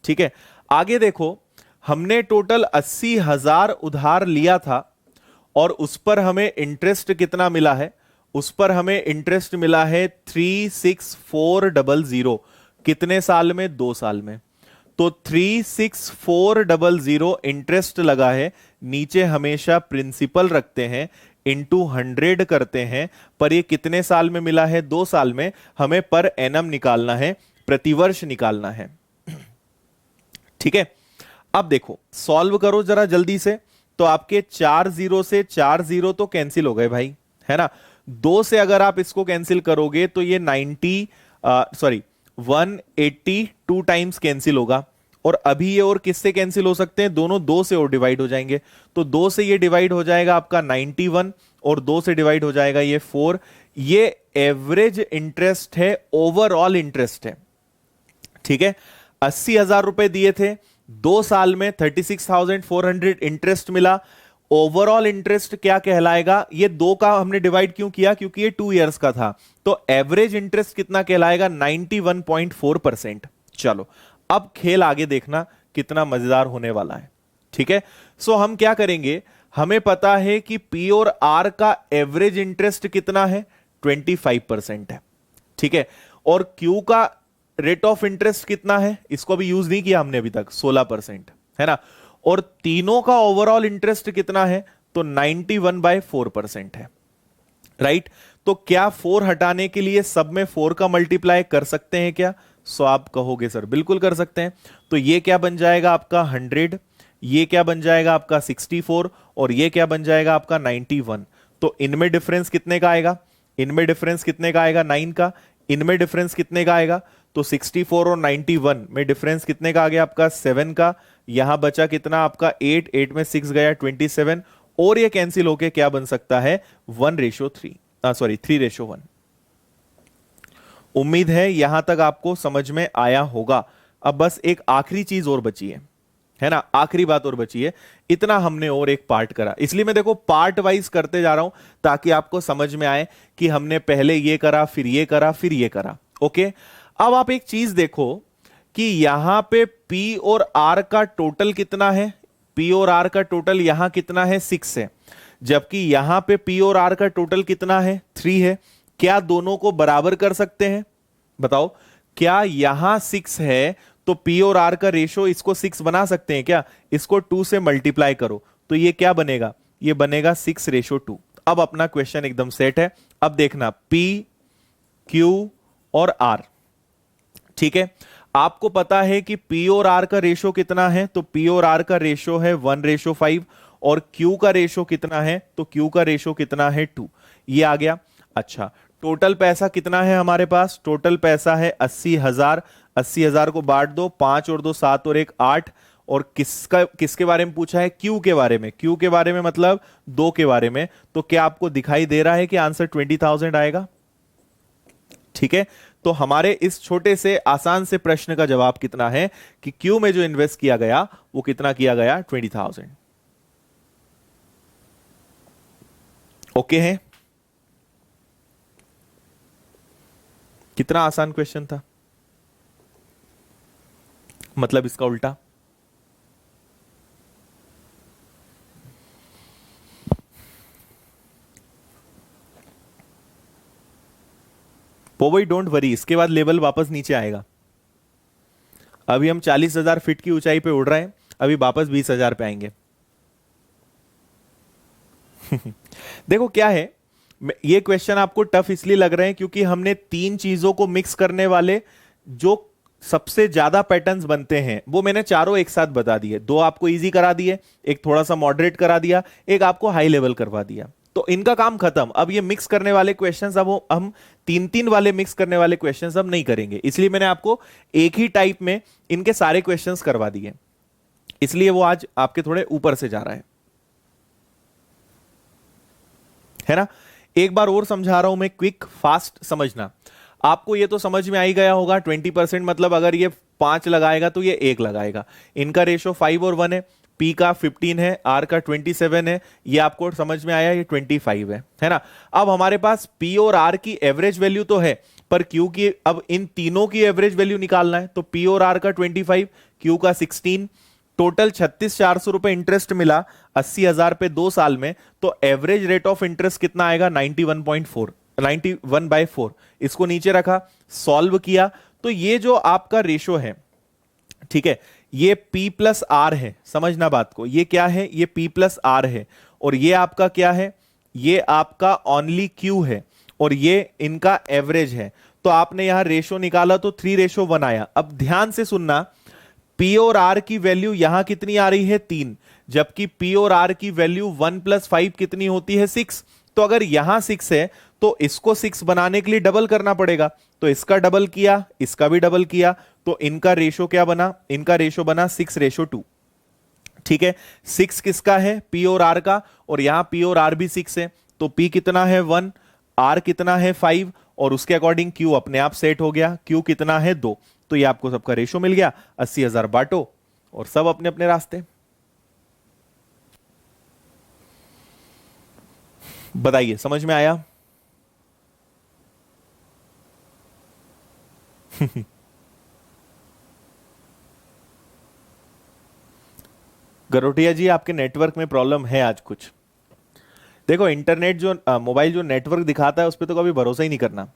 [SPEAKER 1] ठीक है। आगे देखो, हमने टोटल 80,000 उधार लिया था और उस पर हमें इंटरेस्ट कितना मिला है? उस पर हमें इंटरेस्ट मिला है 36400। कितने साल में? 2 साल में। तो 36400 इंटरेस्ट लगा है। नीचे हमेशा प्रिंसिपल रखते हैं, इंटू 100 करते हैं। पर ये कितने साल में मिला है? 2 साल में। हमें पर एनम निकालना है, प्रतिवर्ष निकालना है, ठीक है। अब देखो, सॉल्व करो जरा जल्दी से। तो आपके 4 0 से 4 0 तो कैंसिल हो गए भाई, है ना। 2 से अगर आप इसको कैंसिल करोगे तो ये 182 टाइम्स कैंसिल होगा। और अभी ये और किससे कैंसिल हो सकते हैं? दोनों 2 से और डिवाइड हो जाएंगे। तो 2 से ये डिवाइड हो जाएगा आपका 91, और 2 से डिवाइड हो जाएगा ये 4। ये एवरेज इंटरेस्ट है, ओवरऑल इंटरेस्ट है, ठीक है। 80,000 रुपए दिए थे, 2 साल में 36,400 इंटरेस्ट मिला। ओवरऑल इंटरेस्ट क्या कहलाएगा, ये दो का हमने डिवाइड क्यों किया, क्योंकि ये 2 इयर्स का था, तो एवरेज इंटरेस्ट कितना कहलाएगा 91.4%। चलो अब खेल आगे देखना कितना मजेदार होने वाला है। ठीक है, सो हम क्या करेंगे, हमें पता है कि पी और आर का एवरेज इंटरेस्ट कितना है 25% है। ठीक है, और क्यू का रेट ऑफ इंटरेस्ट कितना है, इसको अभी यूज नहीं किया हमने अभी तक, 16% है ना, और तीनों का ओवरऑल इंटरेस्ट कितना है, तो 91/4% है। राइट, तो क्या 4 हटाने के लिए सब में 4 का मल्टीप्लाई कर सकते हैं क्या, सो आप कहोगे सर बिल्कुल कर सकते हैं। तो ये क्या बन जाएगा आपका 100, ये क्या बन जाएगा आपका 64, और ये क्या बन जाएगा आपका 91। तो इनमें डिफरेंस कितने का आएगा, इनमें डिफरेंस कितने का आएगा 9 का, इनमें डिफरेंस कितने का आएगा, तो 64 और 91 में डिफरेंस कितने का आ गया आपका 7 का, यहां बचा कितना आपका 8, 8 में 6 गया 27, और ये कैंसिल होके क्या बन सकता है 1:3, सॉरी 3:1। उम्मीद है यहां तक आपको समझ में आया होगा। अब बस एक आखिरी चीज और बची है ना, आखिरी बात और बची है। इतना हमने और एक पार्ट करा, इसलिए मैं देखो पार्ट वाइज करते जा रहा हूं ताकि आपको समझ में आए कि हमने पहले ये करा, फिर ये करा, फिर ये करा। ओके, अब आप एक चीज देखो कि यहां पे P और R का टोटल कितना है, P और R का टोटल यहां कितना है 6 है, जबकि यहां पे P और R का टोटल कितना है 3 है। क्या दोनों को बराबर कर सकते हैं, बताओ, क्या यहां 6 है तो P और R का रेशो इसको 6 बना सकते हैं क्या, इसको 2 से मल्टीप्लाई करो तो ये क्या बनेगा, ये बनेगा 6:2। अब अपना क्वेश्चन एकदम सेट है। अब देखना P, Q और R, ठीक है, आपको पता है कि P और R का रेशो कितना है, तो P और R का रेशो है 1:5, और Q का रेशो कितना है, तो Q का रेशो कितना है 2, ये आ गया। अच्छा, टोटल पैसा कितना है हमारे पास, टोटल पैसा है 80,000। 80,000 को बांट दो, 5 और 2 7 और 1 8, और किसके बारे में पूछा है, Q के बारे में, Q के बारे में मतलब 2 के बारे में। तो क्या आपको दिखाई दे रहा है कि आंसर 20,000 आएगा। ठीक है, तो हमारे इस छोटे से आसान से प्रश्न का जवाब कितना है कि Q में जो इन्वेस्ट किया गया वो कितना किया गया 20,000। ओके है, कितना आसान क्वेश्चन था, मतलब इसका उल्टा। पोवई डोंट वरी, इसके बाद लेवल वापस नीचे आएगा। अभी हम 40,000 फीट की ऊंचाई पे उड़ रहे हैं, अभी वापस 20,000 पे आएंगे। देखो क्या है, ये क्वेश्चन आपको टफ इसलिए लग रहे हैं क्योंकि हमने 3 चीजों को मिक्स करने वाले जो सबसे ज्यादा पैटर्न्स बनते हैं वो मैंने चारों एक साथ बता दिए। 2 आपको इजी करा दिए, एक थोड़ा सा मॉडरेट करा दिया, एक आपको हाई लेवल करवा दिया, तो इनका काम खत्म। अब ये मिक्स करने वाले क्वेश्चंस अब हम 3-3 वाले मिक्स करने वाले क्वेश्चंस अब नहीं करेंगे, इसलिए मैंने आपको एक ही टाइप में इनके सारे क्वेश्चंस करवा दिए, इसलिए वो आज आपके थोड़े ऊपर से जा रहा है ना। एक बार और समझा रहा हूं मैं, क्विक फास्ट समझना। आपको ये तो समझ में आ ही गया होगा 20% मतलब अगर ये 5 लगाएगा तो ये 1 लगाएगा। इनका रेशो 5 और 1 है, P का 15 है, R का 27 है, ये आपको समझ में आया, ये 25 है ना। अब हमारे पास P और R की एवरेज वैल्यू तो है, पर Q की, अब इन तीनों की एवरेज वैल्यू निकालना है, तो P और R का 25, Q का 16, टोटल 36,400 रुपए इंटरेस्ट मिला 80,000 पे 2 साल में, तो एवरेज रेट ऑफ इंटरेस्ट कितना आएगा 91/4। इसको नीचे रखा, सॉल्व किया, तो ये जो आपका रेशो है, ठीक है, ये P प्लस R है, समझना बात को, ये क्या है, ये P प्लस R है, और ये आपका क्या है, ये आपका ओनली Q है, और ये इनका एवरेज है। तो आपने यहां रेशो निकाला तो 3:1 आया। अब ध्यान से सुनना, P और R की वैल्यू यहां कितनी आ रही है 3, जबकि P और R की वैल्यू 1 + 5 कितनी होती है 6। तो अगर यहां 6 है तो इसको 6 बनाने के लिए डबल करना पड़ेगा, तो इसका डबल किया, इसका भी डबल किया, तो इनका रेशो क्या बना, इनका रेशो बना 6:2। ठीक है, 6 किसका है, P और R का, और यहां P और R भी 6 है, तो P कितना है 1, R कितना है 5, और उसके अकॉर्डिंग Q अपने आप सेट हो गया, Q कितना है 2। तो ये आपको सबका रेशो मिल गया, 80,000 बांटो और सब अपने अपने रास्ते। बताइए, समझ में आया? गरोटिया जी, आपके नेटवर्क में प्रॉब्लम है आज कुछ। देखो, इंटरनेट जो मोबाइल जो नेटवर्क दिखाता है उस पर तो कभी भरोसा ही नहीं करना।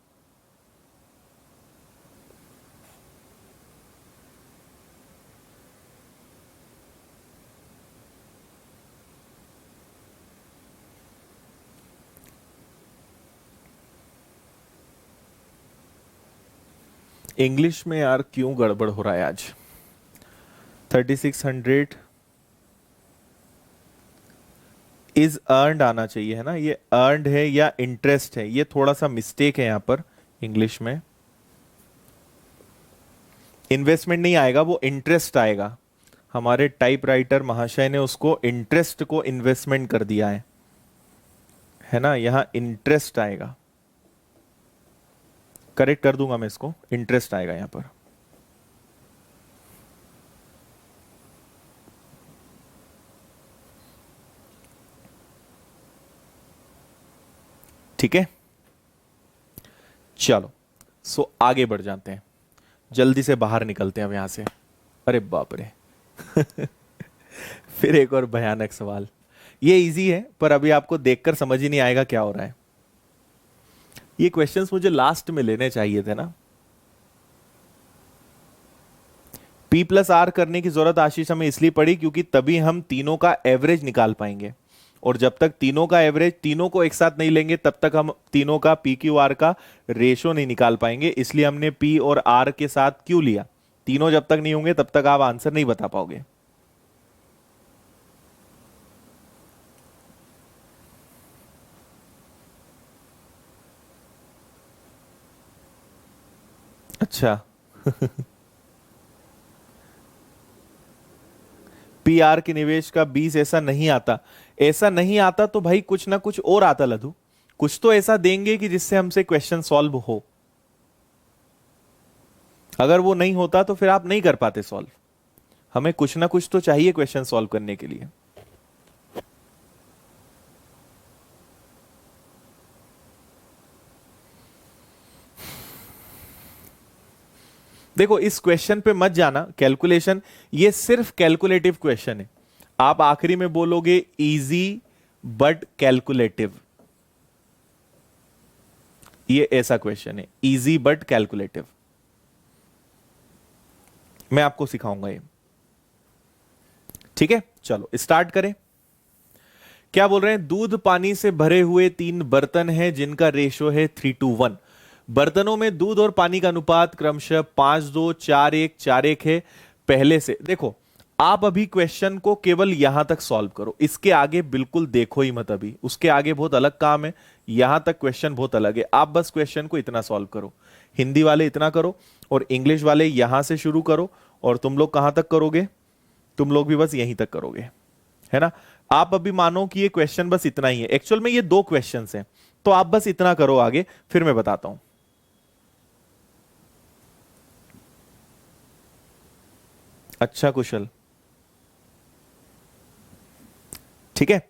[SPEAKER 1] इंग्लिश में यार क्यों गड़बड़ हो रहा है आज? 3600 इज अर्नड आना चाहिए, है ना? ये अर्नड है या इंटरेस्ट है? ये थोड़ा सा मिस्टेक है यहां पर इंग्लिश में। इन्वेस्टमेंट नहीं आएगा, वो इंटरेस्ट आएगा। हमारे टाइपराइटर महाशय ने उसको इंटरेस्ट को इन्वेस्टमेंट कर दिया है ना? यहां इंटरेस्ट आएगा। करेक्ट कर दूंगा मैं इसको, इंटरेस्ट आएगा यहां पर। ठीक है, चलो सो आगे बढ़ जाते हैं, जल्दी से बाहर निकलते हैं अब यहां से। अरे बाप रे फिर एक और भयानक सवाल। ये इजी है पर अभी आपको देखकर समझ ही नहीं आएगा क्या हो रहा है। ये क्वेश्चंस मुझे लास्ट में लेने चाहिए थे ना। P प्लस आर करने की जरूरत आशीष हमें इसलिए पड़ी क्योंकि तभी हम तीनों का एवरेज निकाल पाएंगे, और जब तक तीनों का एवरेज, तीनों को एक साथ नहीं लेंगे तब तक हम तीनों का पी क्यू आर का रेशो नहीं निकाल पाएंगे। इसलिए हमने पी और आर के साथ क्यों लिया। तीनों जब तक नहीं होंगे तब तक आप आंसर नहीं बता पाओगे। अच्छा पीआर के निवेश का 20 ऐसा नहीं आता। ऐसा नहीं आता तो भाई कुछ ना कुछ और आता लधु, कुछ तो ऐसा देंगे कि जिससे हमसे क्वेश्चन सॉल्व हो। अगर वो नहीं होता तो फिर आप नहीं कर पाते सॉल्व। हमें कुछ ना कुछ तो चाहिए क्वेश्चन सॉल्व करने के लिए। देखो, इस क्वेश्चन पे मत जाना, कैलकुलेशन, ये सिर्फ कैलकुलेटिव क्वेश्चन है। आप आखिरी में बोलोगे इजी बट कैलकुलेटिव, ये ऐसा क्वेश्चन है, इजी बट कैलकुलेटिव। मैं आपको सिखाऊंगा ये। ठीक है, चलो स्टार्ट करें। क्या बोल रहे हैं? दूध पानी से भरे हुए 3 बर्तन हैं जिनका रेशो है 3:1। बर्तनों में दूध और पानी का अनुपात क्रमशः 5:2, 4:1, 4:1 है। पहले से देखो, आप अभी क्वेश्चन को केवल यहां तक सॉल्व करो, इसके आगे बिल्कुल देखो ही मत। अभी उसके आगे बहुत अलग काम है, यहां तक क्वेश्चन बहुत अलग है। आप बस क्वेश्चन को इतना सॉल्व करो। हिंदी वाले इतना करो और इंग्लिश वाले यहां से शुरू करो। और तुम लोग कहां तक करोगे? तुम लोग भी बस यहीं तक करोगे, है ना? आप अभी मानो कि ये क्वेश्चन बस इतना ही है। एक्चुअल में ये 2 क्वेश्चंस हैं, तो आप बस इतना करो, आगे फिर मैं बताता हूं। अच्छा कुशल, ठीक है।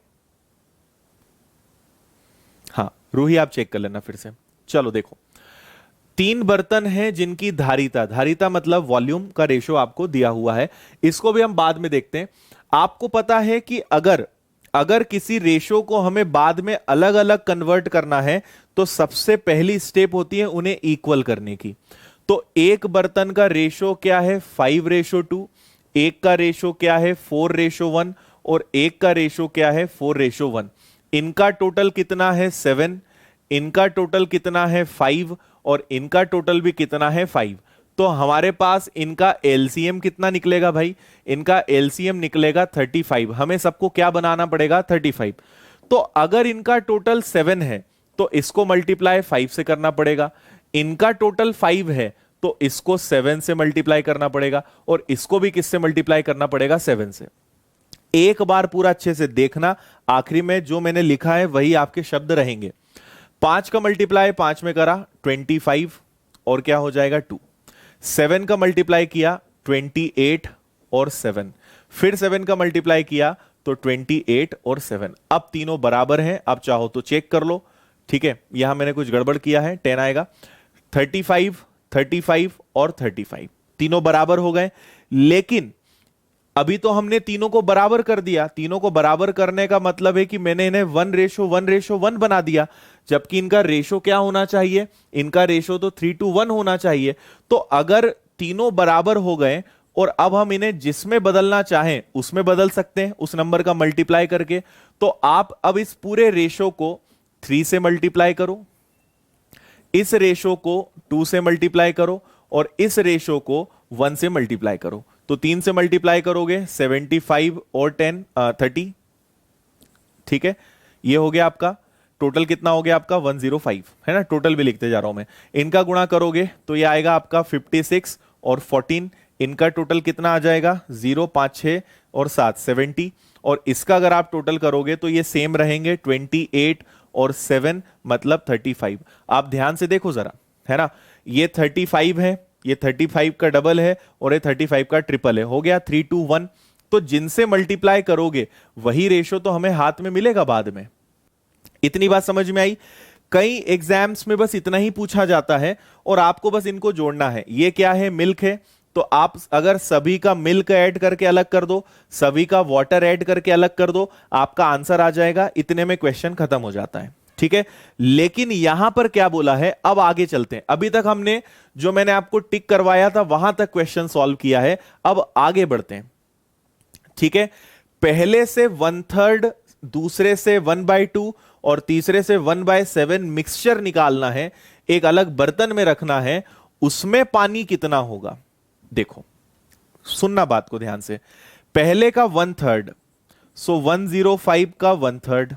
[SPEAKER 1] हाँ रूही, आप चेक कर लेना फिर से। चलो देखो, 3 बर्तन हैं जिनकी धारिता, धारिता मतलब वॉल्यूम का रेशो आपको दिया हुआ है। इसको भी हम बाद में देखते हैं। आपको पता है कि अगर अगर किसी रेशो को हमें बाद में अलग अलग कन्वर्ट करना है तो सबसे पहली स्टेप होती है उन्हें इक्वल करने की। तो एक बर्तन का रेशो क्या है? 5:2। एक का रेशो क्या है? 4:1। और एक का रेशो क्या है? 4:1। इनका टोटल कितना है? 7। इनका टोटल कितना है? 5। और इनका टोटल भी कितना है? 5। तो हमारे पास इनका एलसीएम कितना निकलेगा भाई? इनका एलसीएम निकलेगा 35। हमें सबको क्या बनाना पड़ेगा? 35। तो अगर इनका टोटल 7 है तो इसको मल्टीप्लाई 5 से करना पड़ेगा। इनका टोटल 5 है तो इसको 7 से मल्टीप्लाई करना पड़ेगा, और इसको भी किससे मल्टीप्लाई करना पड़ेगा? 7 से। एक बार पूरा अच्छे से देखना, आखिरी में जो मैंने लिखा है वही आपके शब्द रहेंगे। 5 का मल्टीप्लाई 5 में करा 25 और क्या हो जाएगा? 2। 7 का मल्टीप्लाई किया 28 और 7। फिर 7 का मल्टीप्लाई किया तो 28 और 7। अब तीनों बराबर हैं, अब चाहो तो चेक कर लो। ठीक है, यहां मैंने कुछ गड़बड़ किया है, 10 आएगा। 35, 35 और 35 तीनों बराबर हो गए, लेकिन अभी तो हमने तीनों को बराबर कर दिया। तीनों को बराबर करने का मतलब है कि मैंने इन्हें 1:1:1 बना दिया, जबकि इनका रेशो क्या होना चाहिए, इनका रेशो तो 3:1 होना चाहिए। तो अगर तीनों बराबर हो गए और अब हम इन्हें जिसमें बदलना चाहें उसमें बदल सकते हैं, उस नंबर का मल्टीप्लाई करके। तो आप अब इस पूरे रेशो को 3 से मल्टीप्लाई करो, इस रेशो को 2 से मल्टीप्लाई करो और इस रेशो को 1 से मल्टीप्लाई करो। तो 3 से मल्टीप्लाई करोगे 75 और 10 30। ठीक है, ये हो गया आपका टोटल, कितना हो गया आपका 105, है ना। टोटल भी लिखते जा रहा हूं मैं। इनका गुणा करोगे तो ये आएगा आपका 56 और 14। इनका टोटल कितना आ जाएगा 0 5 6 और 7 70। और इसका अगर आप टोटल करोगे तो ये सेम रहेंगे 28 और 7 मतलब 35। आप ध्यान से देखो जरा, है ना, ये 35 है, ये 35 का डबल है और ये 35 का ट्रिपल है, हो गया 3:1। तो जिनसे मल्टीप्लाई करोगे वही रेशो तो हमें हाथ में मिलेगा बाद में। इतनी बात समझ में आई। कई एग्जाम्स में बस इतना ही पूछा जाता है और आपको बस इनको जोड़ना है। ये क्या है, मिल्क है, तो आप अगर सभी का मिल्क ऐड करके अलग कर दो, सभी का वाटर ऐड करके अलग कर दो, आपका आंसर आ जाएगा। इतने में क्वेश्चन खत्म हो जाता है। ठीक है, लेकिन यहां पर क्या बोला है, अब आगे चलते हैं। अभी तक हमने जो मैंने आपको टिक करवाया था वहां तक क्वेश्चन सॉल्व किया है, अब आगे बढ़ते हैं। ठीक है, पहले से 1/3, दूसरे से 1/2 और तीसरे से 1/7 मिक्सचर निकालना है, एक अलग बर्तन में रखना है, उसमें पानी कितना होगा। देखो, सुनना बात को ध्यान से। पहले का 1/3, सो 105 का 1/3,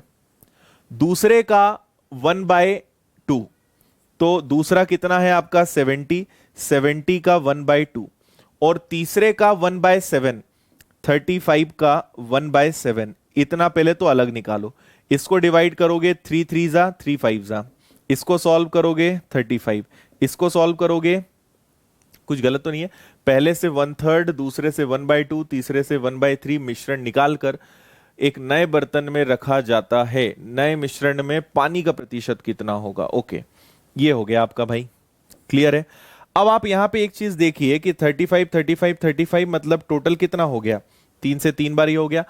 [SPEAKER 1] दूसरे का 1/2, तो दूसरा कितना है आपका 70, 70 का 1/2, और तीसरे का 1/7, 35 का 1/7। इतना पहले तो अलग निकालो, इसको डिवाइड करोगे 3 3 जा 3 5 जा, इसको सॉल्व करोगे 35, इसको सॉल्व करोगे, कुछ गलत तो नहीं है, पहले से 1/3, दूसरे से 1/2, तीसरे से 1/3 मिश्रण निकालकर एक नए बर्तन में रखा जाता है। नए मिश्रण में पानी का प्रतिशत कितना होगा। ओके, ये हो गया आपका भाई, क्लियर है। अब आप यहां पे एक चीज देखिए कि 35 35 35 मतलब टोटल कितना हो गया, 3 से 3 बार ही हो गया।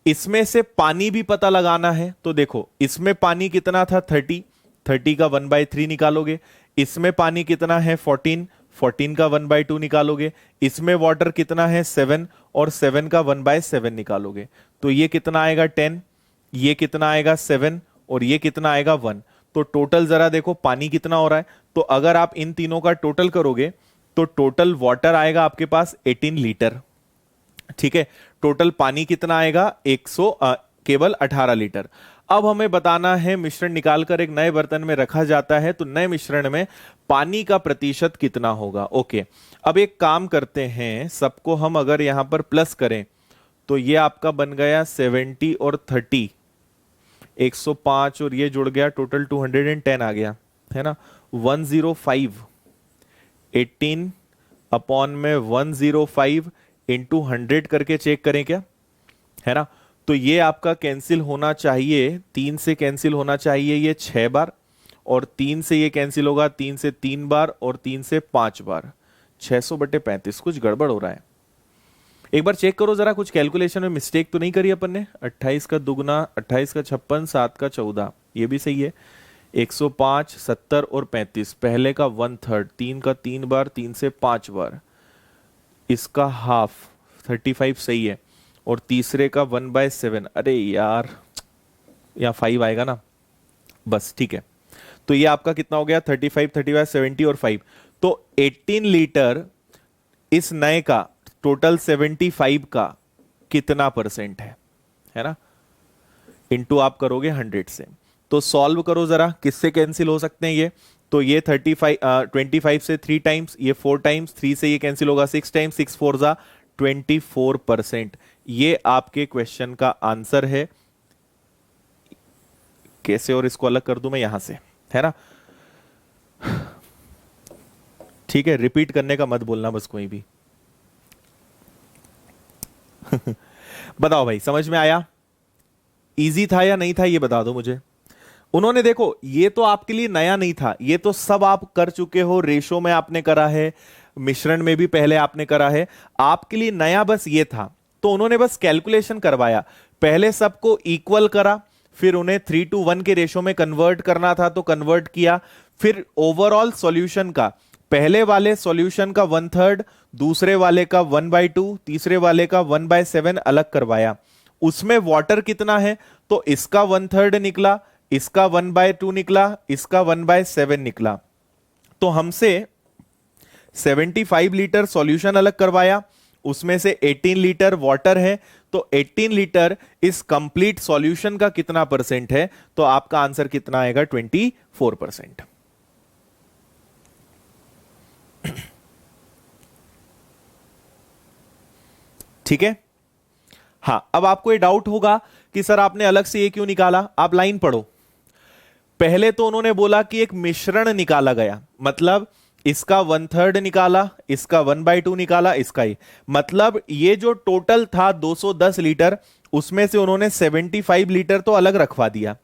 [SPEAKER 1] इसमें से पानी भी पता लगाना है, तो देखो इसमें पानी कितना था 30, 30 का 1/3 निकालोगे। इसमें पानी कितना है 14, 14 का 1/2 निकालोगे। इसमें वाटर कितना है 7 और 7 का 1/7 निकालोगे। तो ये कितना आएगा 10, ये कितना आएगा 7 और ये कितना आएगा 1। तो टोटल जरा देखो पानी कितना हो रहा है। तो अगर आप इन तीनों का टोटल करोगे तो टोटल वाटर आएगा आपके पास 18 लीटर। ठीक है, टोटल पानी कितना आएगा केवल 18 लीटर। अब हमें बताना है, मिश्रण निकालकर एक नए बर्तन में रखा जाता है, तो नए मिश्रण में पानी का प्रतिशत कितना होगा। ओके, अब एक काम करते हैं, सबको हम अगर यहां पर प्लस करें तो ये आपका बन गया 70 और 30, 105 और ये जुड़ गया, टोटल 210 आ गया, है ना। 105, 18 अपॉन में 105 इंटू 100 करके चेक करें क्या, है ना। तो ये आपका कैंसिल होना चाहिए, 3 से कैंसिल होना चाहिए ये 6 बार, और 3 से ये कैंसिल होगा 3 से 3 बार और 3 से 5 बार, 600/35। कुछ गड़बड़ हो रहा है, एक बार चेक करो जरा, कुछ कैलकुलेशन में मिस्टेक तो नहीं करी अपन ने। 28 का दुगना 28 का 56, 7 का 14, ये भी सही है। 105, 70 और 35, पहले का 1/3, 3 का 3 बार, 3 से 5 बार, इसका हाफ 35 सही है, और तीसरे का 1/7, अरे यार यहाँ 5 आएगा ना, बस ठीक है। तो ये आपका कितना हो गया 35, 35, 70 और 5, तो 18 लीटर इस नए का टोटल 75 का कितना परसेंट है ना, इंटू आप करोगे 100 से। तो सॉल्व करो जरा, किससे कैंसिल हो सकते हैं ये, तो ये 25 से 3 टाइम्स, ये 4 टाइम्स, 3 से ये कैंसिल होगा 6 टाइम्स, 6 4 जा 24%। ये आपके क्वेश्चन का आंसर है। कैसे, और इसको अलग कर दूं मैं यहां से, है ना। ठीक है, रिपीट करने का मत बोलना बस कोई भी। बताओ भाई, समझ में आया? इजी था या नहीं था, ये बता दो मुझे। उन्होंने देखो, ये तो आपके लिए नया नहीं था, ये तो सब आप कर चुके हो, रेशो में आपने करा है, मिश्रण में भी पहले आपने करा है, आपके लिए नया बस ये था। तो उन्होंने बस कैलकुलेशन करवाया, पहले सबको इक्वल करा, फिर उन्हें 3:1 के रेशो में कन्वर्ट करना था तो कन्वर्ट किया, फिर ओवरऑल सॉल्यूशन का, पहले वाले सॉल्यूशन का 1/3, दूसरे वाले का 1/2, तीसरे वाले का 1/7 अलग करवाया। उसमें वाटर कितना है, तो इसका 1/3 निकला, इसका 1/2 निकला, इसका 1/7 निकला। तो हमसे 75 लीटर सॉल्यूशन अलग करवाया, उसमें से 18 लीटर वाटर है, तो 18 लीटर इस कंप्लीट सॉल्यूशन का कितना परसेंट है, तो आपका आंसर कितना आएगा, 24%। ठीक है। हां, अब आपको ये डाउट होगा कि सर आपने अलग से ये क्यों निकाला। आप लाइन पढ़ो। पहले तो उन्होंने बोला कि एक मिश्रण निकाला गया, मतलब इसका 1/3 निकाला, इसका 1/2 निकाला, इसका ही, मतलब ये जो टोटल था 210 लीटर, उसमें से उन्होंने 75 लीटर तो अलग रखवा दिया।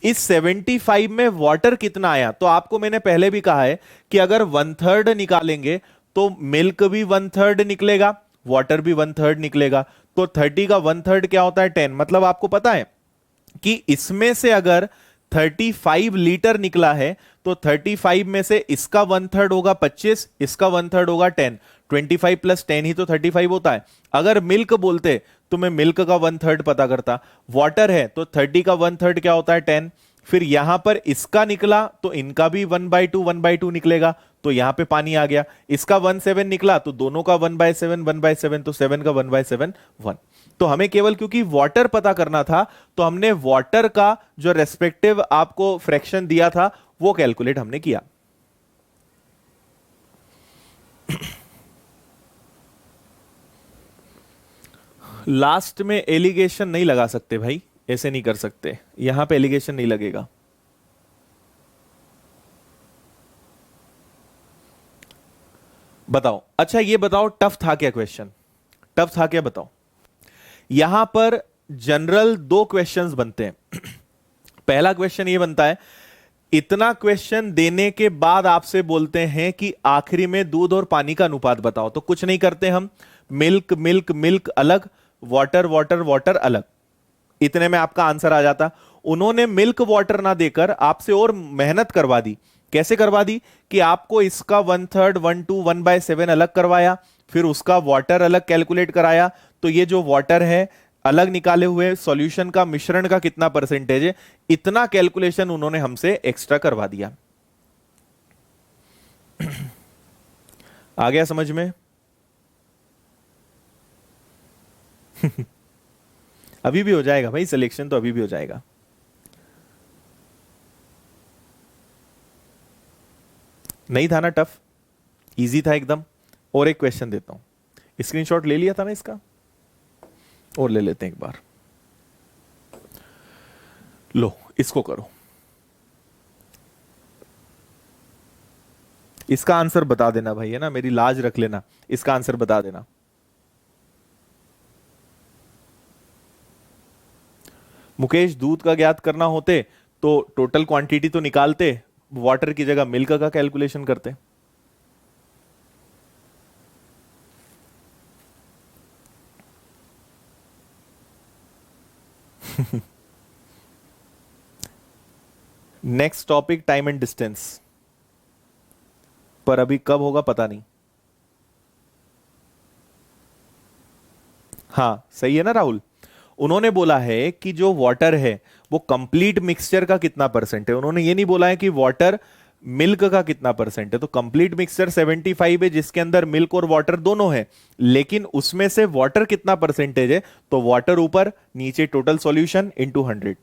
[SPEAKER 1] इस 75 में वाटर कितना आया, तो आपको मैंने पहले भी कहा है कि अगर 1/3 निकालेंगे तो मिल्क भी 1/3 निकलेगा, वाटर भी 1/3 निकलेगा, तो 30 का 1/3 क्या होता है, 10। मतलब आपको पता है कि इसमें से अगर 35 लीटर निकला है तो 35 में से इसका 1/3 होगा 25, इसका 1/3 होगा 10, 25 प्लस 10 ही तो 35 होता है। अगर मिल्क बोलते तो मैं मिल्क का 1/3 पता करता, वाटर है तो 30 का 1/3 क्या होता है, 10। फिर यहां पर इसका निकला तो इनका भी 1/2 निकलेगा, तो यहां पे पानी आ गया। इसका 1/7 निकला तो दोनों का 1/7, तो 7 का 1/7 1। तो हमें केवल क्योंकि वाटर पता करना था तो हमने वाटर का जो रेस्पेक्टिव आपको फ्रैक्शन दिया था वो कैलकुलेट हमने किया। लास्ट में एलिगेशन नहीं लगा सकते भाई, ऐसे नहीं कर सकते, यहां पे एलिगेशन नहीं लगेगा। बताओ, अच्छा ये बताओ, टफ था क्या क्वेश्चन, टफ था क्या बताओ। यहां पर जनरल दो क्वेश्चंस बनते हैं। पहला क्वेश्चन ये बनता है, इतना क्वेश्चन देने के बाद आपसे बोलते हैं कि आखिरी में दूध और पानी का अनुपात बताओ, तो कुछ नहीं करते हम, मिल्क मिल्क मिल्क अलग, वाटर वाटर वाटर अलग, इतने में आपका आंसर आ जाता। उन्होंने मिल्क वाटर ना देकर आपसे और मेहनत करवा दी। कैसे करवा दी कि आपको इसका 1/3 1/2 1/7 अलग करवाया, फिर उसका वाटर अलग कैलकुलेट कराया, तो ये जो वाटर है अलग निकाले हुए सॉल्यूशन का मिश्रण का कितना परसेंटेज है, इतना कैलकुलेशन उन्होंने हमसे एक्स्ट्रा करवा दिया। आ गया समझ में? अभी भी हो जाएगा भाई, सिलेक्शन तो अभी भी हो जाएगा। नहीं था ना टफ, इजी था एकदम। और एक क्वेश्चन देता हूं, स्क्रीनशॉट ले लिया था ना इसका, और ले लेते हैं एक बार। लो इसको करो, इसका आंसर बता देना भाई, है ना, मेरी लाज रख लेना, इसका आंसर बता देना। मुकेश, दूध का ज्ञात करना होते तो टोटल क्वांटिटी तो निकालते, वाटर की जगह मिल्क का कैलकुलेशन करते। Next topic time and distance, पर अभी कब होगा पता नहीं। हाँ सही है ना राहुल, उन्होंने बोला है कि जो वाटर है वो कंप्लीट मिक्सचर का कितना परसेंट है, उन्होंने ये नहीं बोला है कि वाटर मिल्क का कितना परसेंट है। तो कंप्लीट मिक्सचर 75 है जिसके अंदर मिल्क और वाटर दोनों है, लेकिन उसमें से वाटर कितना परसेंटेज है, तो वाटर ऊपर, नीचे total solution into 100।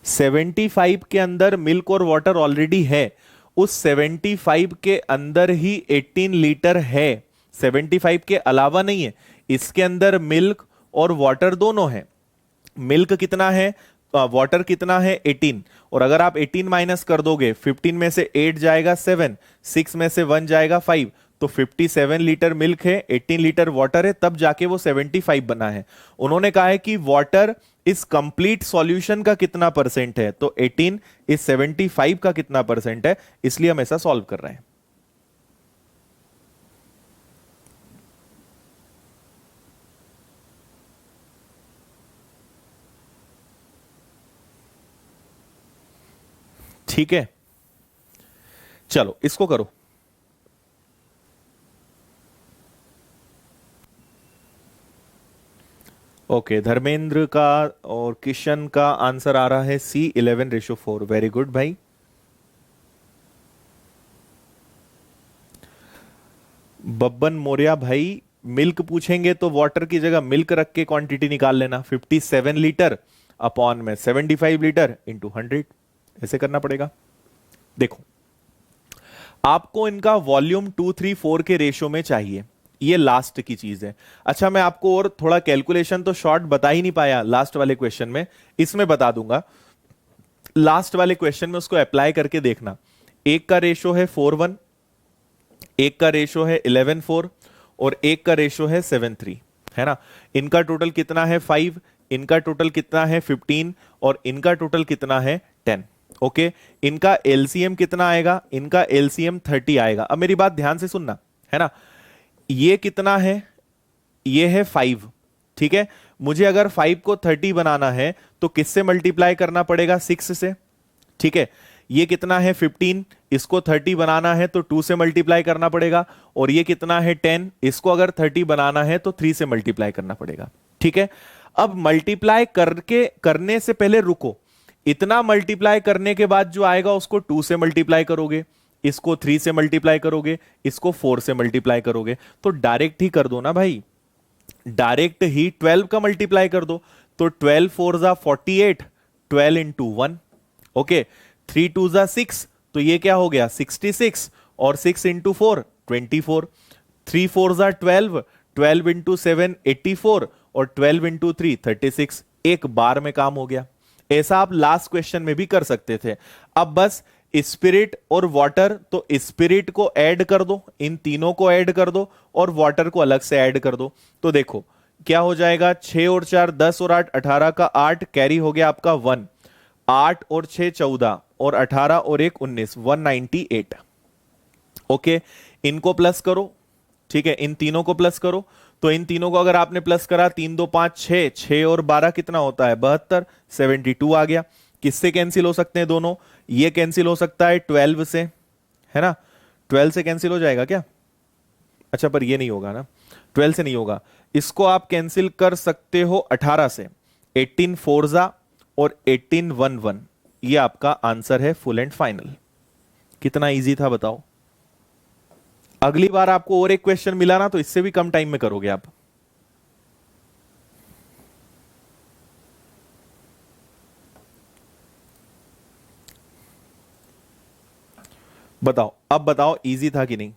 [SPEAKER 1] Seventy five के अंदर मिल्क और वाटर ऑलरेडी है, उस 75 के अंदर ही 18 लीटर है, 75 के अलावा नहीं है। इसके अंदर मिल्क और वाटर दोनों है। मिल्क कितना है, वाटर कितना है 18, और अगर आप 18 माइनस कर दोगे, 15 में से 8 जाएगा 7, 6 में से 1 जाएगा 5, तो 57 लीटर मिल्क है, 18 लीटर वाटर है, तब जाके वो 75 बना है। उन्होंने कहा है कि वाटर इस कंप्लीट सॉल्यूशन का कितना परसेंट है, तो 18 इस 75 का कितना परसेंट है, इसलिए हम ऐसा सॉल्व कर रहे हैं। ठीक है, चलो इसको करो। ओके, धर्मेंद्र का और किशन का आंसर आ रहा है सी, 11:4। वेरी गुड भाई। बब्बन मौर्या भाई, मिल्क पूछेंगे तो वाटर की जगह मिल्क रख के क्वांटिटी निकाल लेना, 57 लीटर अपॉन में 75 लीटर इंटू 100, ऐसे करना पड़ेगा। देखो, आपको इनका वॉल्यूम 2, 3, 4 के रेशो में चाहिए, ये लास्ट की चीज है। अच्छा, मैं आपको और थोड़ा कैलकुलेशन तो शॉर्ट बता ही नहीं पाया लास्ट वाले क्वेश्चन में, इसमें बता दूंगा। लास्ट वाले क्वेश्चन में उसको अप्लाई करके देखना। एक का रेशो है 4:1, एक का रेशो है 11:4, और एक का रेशो है 7:3, है ना। इनका टोटल कितना है 5, इनका टोटल कितना है 15, और इनका टोटल कितना है 10। ओके, इनका एलसीएम कितना आएगा, इनका एलसीएम 30 आएगा। अब मेरी बात ध्यान से सुनना, है ना। ये कितना है, ये है 5, ठीक है। मुझे अगर 5 को 30 बनाना है तो किससे मल्टीप्लाई करना पड़ेगा, 6 से, ठीक है। ये कितना है 15, इसको 30 बनाना है तो 2 से मल्टीप्लाई करना पड़ेगा, और ये कितना है 10, इसको अगर 30 बनाना है तो 3 से मल्टीप्लाई करना पड़ेगा, ठीक है। अब मल्टीप्लाई करने से पहले रुको, इतना मल्टीप्लाई करने के बाद जो आएगा उसको 2 से मल्टीप्लाई करोगे, इसको 3 से मल्टीप्लाई करोगे, इसको 4 से मल्टीप्लाई करोगे, तो डायरेक्ट ही कर दो ना भाई, डायरेक्ट ही 12 का मल्टीप्लाई कर दो। तो 12 4 जा 48, 12 इंटू 1, ओके। 3 2 जा 6, तो ये क्या हो गया 66, और 6 इंटू 4 24, 3 4 जा 12, 12 इंटू 7 84, और 12 इंटू 3 36। एक बार में काम हो गया। ऐसा आप लास्ट क्वेश्चन में भी कर सकते थे। अब बस स्पिरिट और वाटर, तो स्पिरिट को ऐड कर दो, इन तीनों को ऐड कर दो, और वाटर को अलग से ऐड कर दो। तो देखो क्या हो जाएगा, 6 और 4 10 और 8 18 का 8 कैरी हो गया आपका 1, 8 और 6 14, और 18 और 1 19, 198। ओके, इनको प्लस करो, ठीक है, इन तीनों को प्लस करो। तो इन तीनों को अगर आपने प्लस करा, 3 2 5 6, 6 और 12 कितना होता है 72, 72 आ गया। किससे कैंसिल हो सकते हैं दोनों, ये कैंसिल हो सकता है 12 से, है ना, 12 से कैंसिल हो जाएगा क्या, अच्छा पर ये नहीं होगा ना, 12 से नहीं होगा। इसको आप कैंसिल कर सकते हो 18 से, 18 4 जा और 18 1 1, ये आपका आंसर है फुल एंड फाइनल। कितना इजी था बताओ। अगली बार आपको और एक क्वेश्चन मिला ना तो इससे भी कम टाइम में करोगे आप। बताओ, अब बताओ इजी था कि नहीं।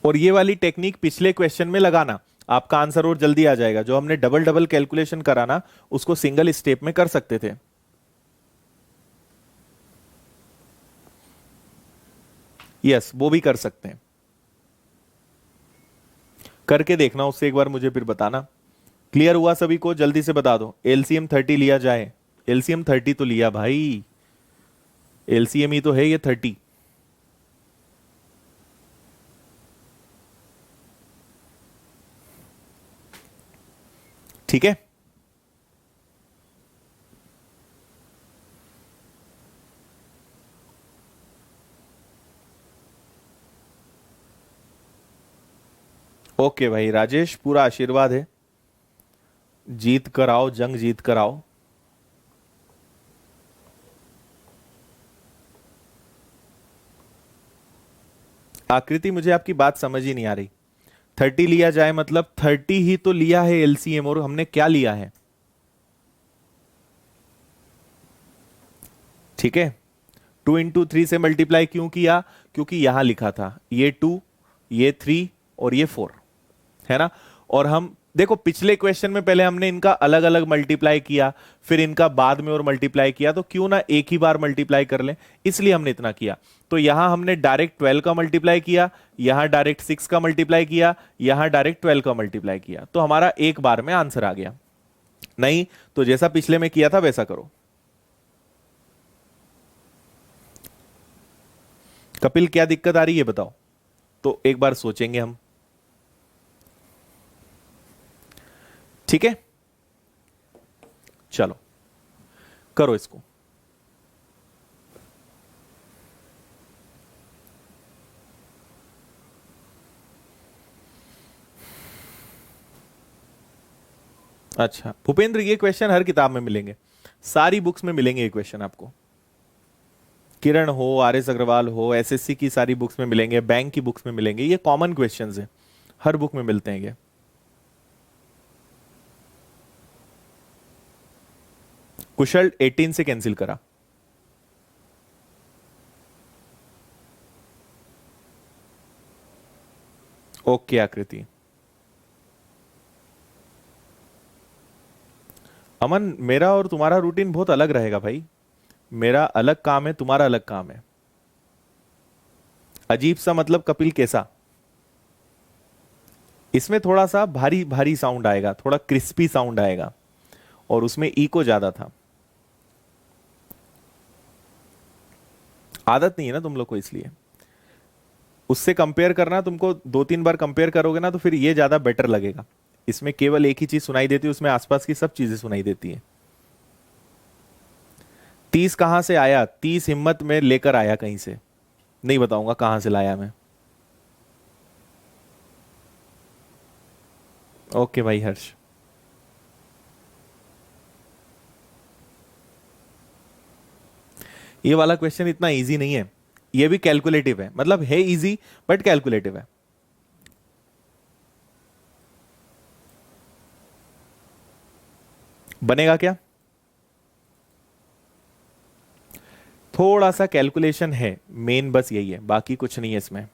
[SPEAKER 1] और ये वाली टेक्निक पिछले क्वेश्चन में लगाना, आपका आंसर और जल्दी आ जाएगा। जो हमने डबल डबल कैलकुलेशन कराना, उसको सिंगल स्टेप में कर सकते थे। यस, वो भी कर सकते हैं, करके देखना, उससे एक बार मुझे फिर बताना। क्लियर हुआ सभी को, जल्दी से बता दो। एलसीएम 30 लिया जाए, एलसीएम 30 तो लिया भाई, एलसीएम ही तो है ये 30। ठीक है, ओके भाई राजेश, पूरा आशीर्वाद है, जीत कर आओ, जंग जीत कर आओ। आकृति, मुझे आपकी बात समझ ही नहीं आ रही। 30 लिया जाए मतलब 30 ही तो लिया है एलसीएम, और हमने क्या लिया है, ठीक है। 2 × 3 से मल्टीप्लाई क्यों किया? क्योंकि यहां लिखा था ये 2, ये 3 और ये 4, है ना। और हम देखो पिछले क्वेश्चन में पहले हमने इनका अलग अलग मल्टीप्लाई किया, फिर इनका बाद में और मल्टीप्लाई किया, तो क्यों ना एक ही बार मल्टीप्लाई कर लें, इसलिए हमने इतना किया। तो यहां हमने डायरेक्ट 12 का मल्टीप्लाई किया, यहां डायरेक्ट 6 का मल्टीप्लाई किया, यहां डायरेक्ट 12 का मल्टीप्लाई किया, तो हमारा एक बार में आंसर आ गया। नहीं तो जैसा पिछले में किया था वैसा करो। कपिल क्या दिक्कत आ रही है बताओ, तो एक बार सोचेंगे हम। ठीक है, चलो करो इसको। अच्छा भूपेंद्र, ये क्वेश्चन हर किताब में मिलेंगे, सारी बुक्स में मिलेंगे ये क्वेश्चन आपको। किरण हो, आर.एस. अग्रवाल हो, एसएससी की सारी बुक्स में मिलेंगे, बैंक की बुक्स में मिलेंगे, ये कॉमन क्वेश्चंस हैं, हर बुक में मिलते हैं ये। कुशल 18 से कैंसिल करा। ओके आकृति। अमन, मेरा और तुम्हारा रूटीन बहुत अलग रहेगा भाई, मेरा अलग काम है, तुम्हारा अलग काम है। अजीब सा मतलब कपिल कैसा? इसमें थोड़ा सा भारी भारी साउंड आएगा, थोड़ा क्रिस्पी साउंड आएगा, और उसमें इको ज्यादा था। आदत नहीं है ना तुम लोग को, इसलिए। उससे कंपेयर करना, तुमको 2-3 बार कंपेयर करोगे ना तो फिर ये ज्यादा बेटर लगेगा। इसमें केवल एक ही चीज सुनाई देती है, उसमें आसपास की सब चीजें सुनाई देती है। 30 कहां से आया? 30 हिम्मत में लेकर आया कहीं से, नहीं बताऊंगा कहां से लाया मैं। ओके भाई हर्ष। ये वाला क्वेश्चन इतना इजी नहीं है, ये भी कैलकुलेटिव है, मतलब है इजी बट कैलकुलेटिव है। बनेगा क्या? थोड़ा सा कैलकुलेशन है, मेन बस यही है, बाकी कुछ नहीं है इसमें।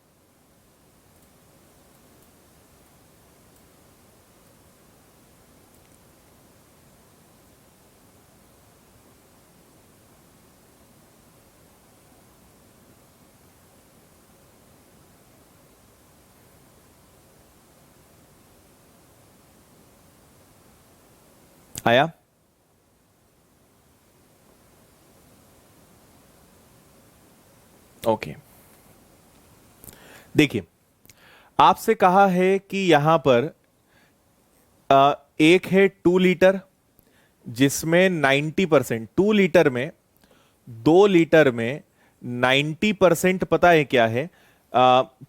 [SPEAKER 1] आया? ओके, देखिए आपसे कहा है कि यहां पर एक है 2 लीटर, जिसमें 90%, 2 लीटर में, 2 लीटर में 90% पता है क्या है?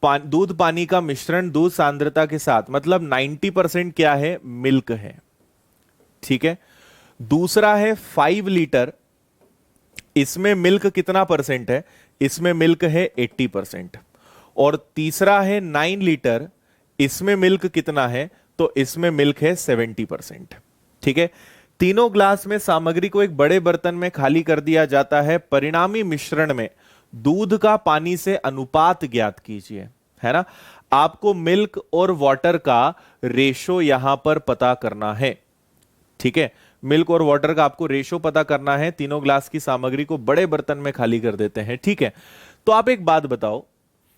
[SPEAKER 1] दूध पानी का मिश्रण दूध सांद्रता के साथ, मतलब 90% क्या है? मिल्क है। ठीक है, दूसरा है 5 लीटर, इसमें मिल्क कितना परसेंट है? इसमें मिल्क है 80%। और तीसरा है 9 लीटर, इसमें मिल्क कितना है? तो इसमें मिल्क है 70%। ठीक है, तीनों ग्लास में सामग्री को एक बड़े बर्तन में खाली कर दिया जाता है, परिणामी मिश्रण में दूध का पानी से अनुपात ज्ञात कीजिए, है ना। आपको मिल्क और वाटर का रेशो यहां पर पता करना है। ठीक है, मिल्क और वाटर का आपको रेशो पता करना है। तीनों ग्लास की सामग्री को बड़े बर्तन में खाली कर देते हैं। ठीक है, तो आप एक बात बताओ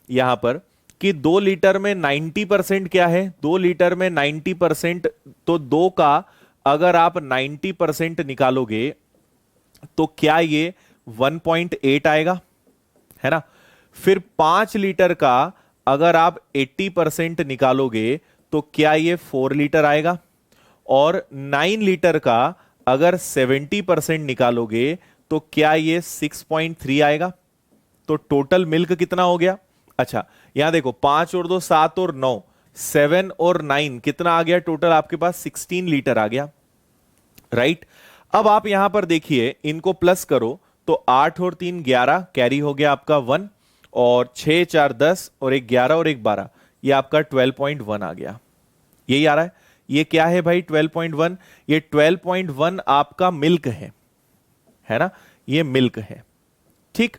[SPEAKER 1] यहां पर कि 2 लीटर में 90% क्या है? 2 लीटर में 90%, तो 2 का अगर आप 90% निकालोगे तो क्या ये 1.8 आएगा, है ना। फिर 5 लीटर का अगर आप 80% निकालोगे तो क्या ये 4 लीटर आएगा। और 9 लीटर का अगर 70% निकालोगे तो क्या ये 6.3 आएगा। तो टोटल मिल्क कितना हो गया? अच्छा यहां देखो, 5 और 2 7 और 9, 7 और 9 कितना आ गया टोटल? आपके पास 16 लीटर आ गया, राइट। अब आप यहां पर देखिए, इनको प्लस करो तो 8 और 3 11, कैरी हो गया आपका 1, और 6 4 10 और 1 11 और 1 12, ये आपका 12.1 आ गया। यही आ रहा है। ये क्या है भाई 12.1? ये 12.1 आपका मिल्क है ना, ये मिल्क है। ठीक,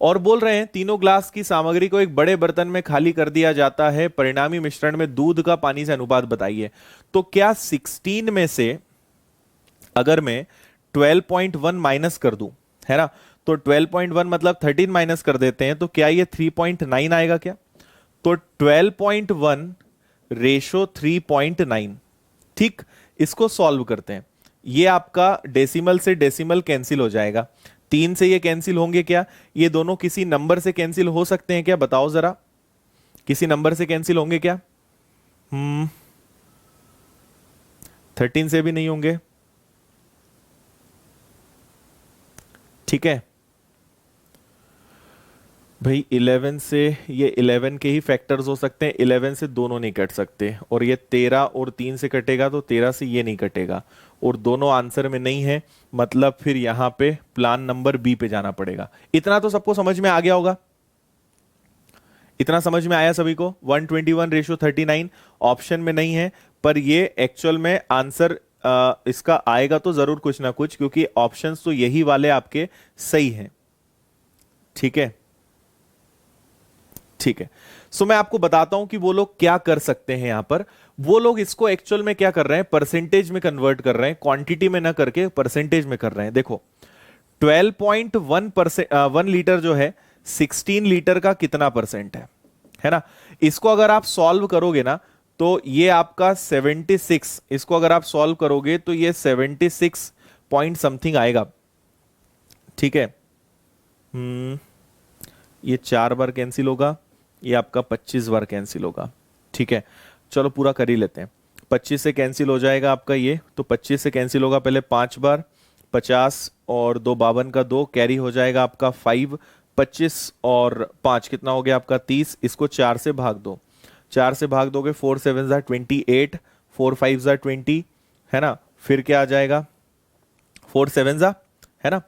[SPEAKER 1] और बोल रहे हैं तीनों ग्लास की सामग्री को एक बड़े बर्तन में खाली कर दिया जाता है, परिणामी मिश्रण में दूध का पानी से अनुपात बताइए। तो क्या 16 में से अगर मैं 12.1 माइनस कर दूं, है ना, तो 12.1 मतलब 13 माइनस कर देते हैं, तो क्या ये 3.9 आएगा क्या? तो 12.1 रेशो 3.9। ठीक, इसको सॉल्व करते हैं। ये आपका डेसिमल से डेसिमल कैंसिल हो जाएगा, 3 से ये कैंसिल होंगे क्या? ये दोनों किसी नंबर से कैंसिल हो सकते हैं क्या? बताओ जरा, किसी नंबर से कैंसिल होंगे क्या? 13 से भी नहीं होंगे। ठीक है भाई, 11 से, ये 11 के ही फैक्टर्स हो सकते हैं, 11 से दोनों नहीं कट सकते, और ये 13 और 3 से कटेगा तो 13 से ये नहीं कटेगा, और दोनों आंसर में नहीं है, मतलब फिर यहां पे प्लान नंबर बी पे जाना पड़ेगा। इतना तो सबको समझ में आ गया होगा, इतना समझ में आया सभी को? 121 रेशो 39 ऑप्शन में नहीं है, पर ये एक्चुअल में आंसर इसका आएगा तो जरूर कुछ ना कुछ, क्योंकि ऑप्शंस तो यही वाले आपके सही हैं। ठीक है, ठीक है। सो मैं आपको बताता हूं कि वो लोग क्या कर सकते हैं यहां पर। वो लोग इसको एक्चुअल में क्या कर रहे हैं, परसेंटेज में कन्वर्ट कर रहे हैं, क्वांटिटी में ना करके परसेंटेज में कर रहे हैं। देखो 12.1% 1 लीटर जो है 16 लीटर का कितना परसेंट है ना? इसको अगर आप सॉल्व करोगे ना तो ये आपका 76, इसको अगर आप सॉल्व करोगे तो ये 76 पॉइंट समथिंग आएगा। ठीक है, ये 4 बार कैंसिल होगा, ये आपका 25 बार कैंसिल होगा। ठीक है, चलो पूरा कर ही लेते हैं। 25 से कैंसिल हो जाएगा आपका ये, तो 25 से कैंसिल होगा पहले 5 बार, 50 और 2 52 का 2 कैरी हो जाएगा आपका 5, 25 और 5 कितना हो गया आपका 30। इसको 4 से भाग दो, 4 से भाग दोगे 4 7 ज़ा 28, 4 5 ज़ा 20, है ना? फिर क्या आ जाएगा 4 7 ज़ा, है ना?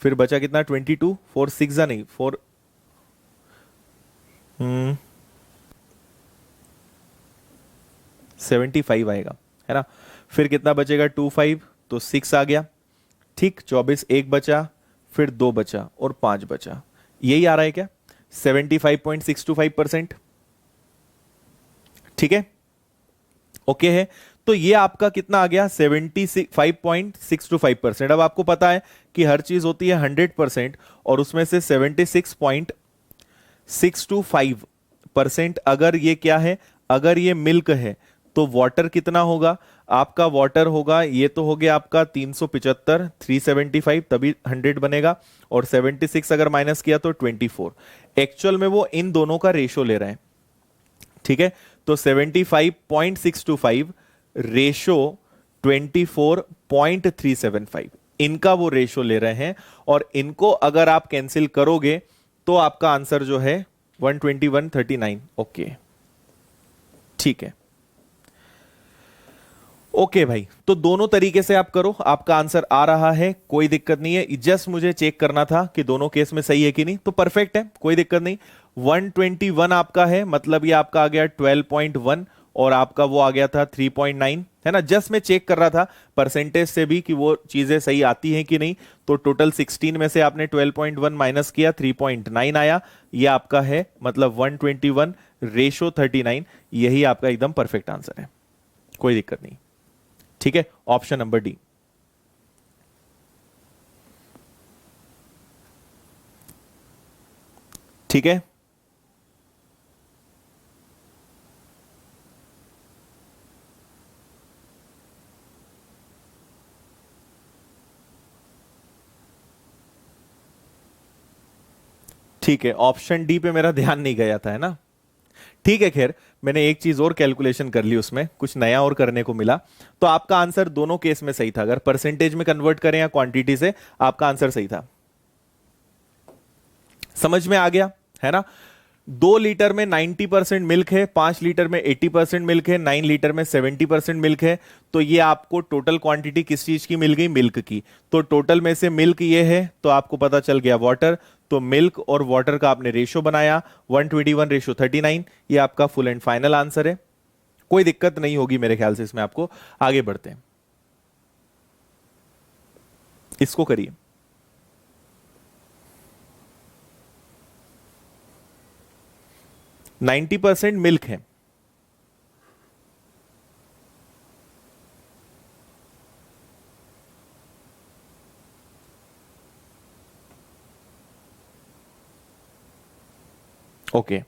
[SPEAKER 1] फिर बचा कितना 22, 4 6 ज़ा नहीं 4 75 आएगा, है ना? फिर कितना बचेगा 25, तो 6 आ गया। ठीक, 24 एक बचा, फिर 2 बचा और 5 बचा। यही आ रहा है क्या? 75.625%। ठीक है, ओके है। तो ये आपका कितना आ गया 75.625%। अब आपको पता है कि हर चीज होती है 100%, और उसमें से 76.625% अगर ये क्या है, अगर ये मिल्क है, तो वाटर कितना होगा आपका? वाटर होगा, ये तो हो गया आपका 375, 375 तभी 100 बनेगा, और 76 अगर माइनस किया तो 24। एक्चुअल में वो इन दोनों का रेशो ले रहे हैं। ठीक है, तो 75.625 रेशो 24.375, इनका वो रेशो ले रहे हैं, और इनको अगर आप कैंसिल करोगे तो आपका आंसर जो है 121.39। ओके, ठीक है, ओके भाई। तो दोनों तरीके से आप करो, आपका आंसर आ रहा है, कोई दिक्कत नहीं है। जस्ट मुझे चेक करना था कि दोनों केस में सही है कि नहीं, तो परफेक्ट है, कोई दिक्कत नहीं। 121 आपका है, मतलब ये आपका आ गया 12.1, और आपका वो आ गया था 3.9, है ना? जस्ट मैं चेक कर रहा था परसेंटेज से भी कि वो चीजें सही आती हैं कि नहीं। तो टोटल 16 में से आपने 12.1 माइनस किया, 3.9 आया, ये आपका है, मतलब 121 रेशो 39, यही आपका एकदम परफेक्ट आंसर है, कोई दिक्कत नहीं। ठीक है, ऑप्शन नंबर डी। ठीक है, ठीक है, ऑप्शन डी पे मेरा ध्यान नहीं गया था, है ना? ठीक है, खैर मैंने एक चीज और कैलकुलेशन कर ली, उसमें कुछ नया और करने को मिला। तो आपका आंसर दोनों केस में सही था, अगर परसेंटेज में कन्वर्ट करें या क्वांटिटी से, आपका आंसर सही था। समझ में आ गया, है ना? 2 लीटर में 90% मिल्क है, 5 लीटर में 80% मिल्क है, 9 लीटर में 70% मिल्क है। तो ये आपको टोटल क्वांटिटी किस चीज की मिल गई? मिल्क की। तो टोटल में से मिल्क ये है, तो आपको पता चल गया वाटर। तो मिल्क और वाटर का आपने रेशो बनाया 121 रेशो 39, ये आपका फुल एंड फाइनल आंसर है। कोई दिक्कत नहीं होगी मेरे ख्याल से इसमें आपको। आगे बढ़ते हैं, इसको करिए। 90% मिल्क है। ओके,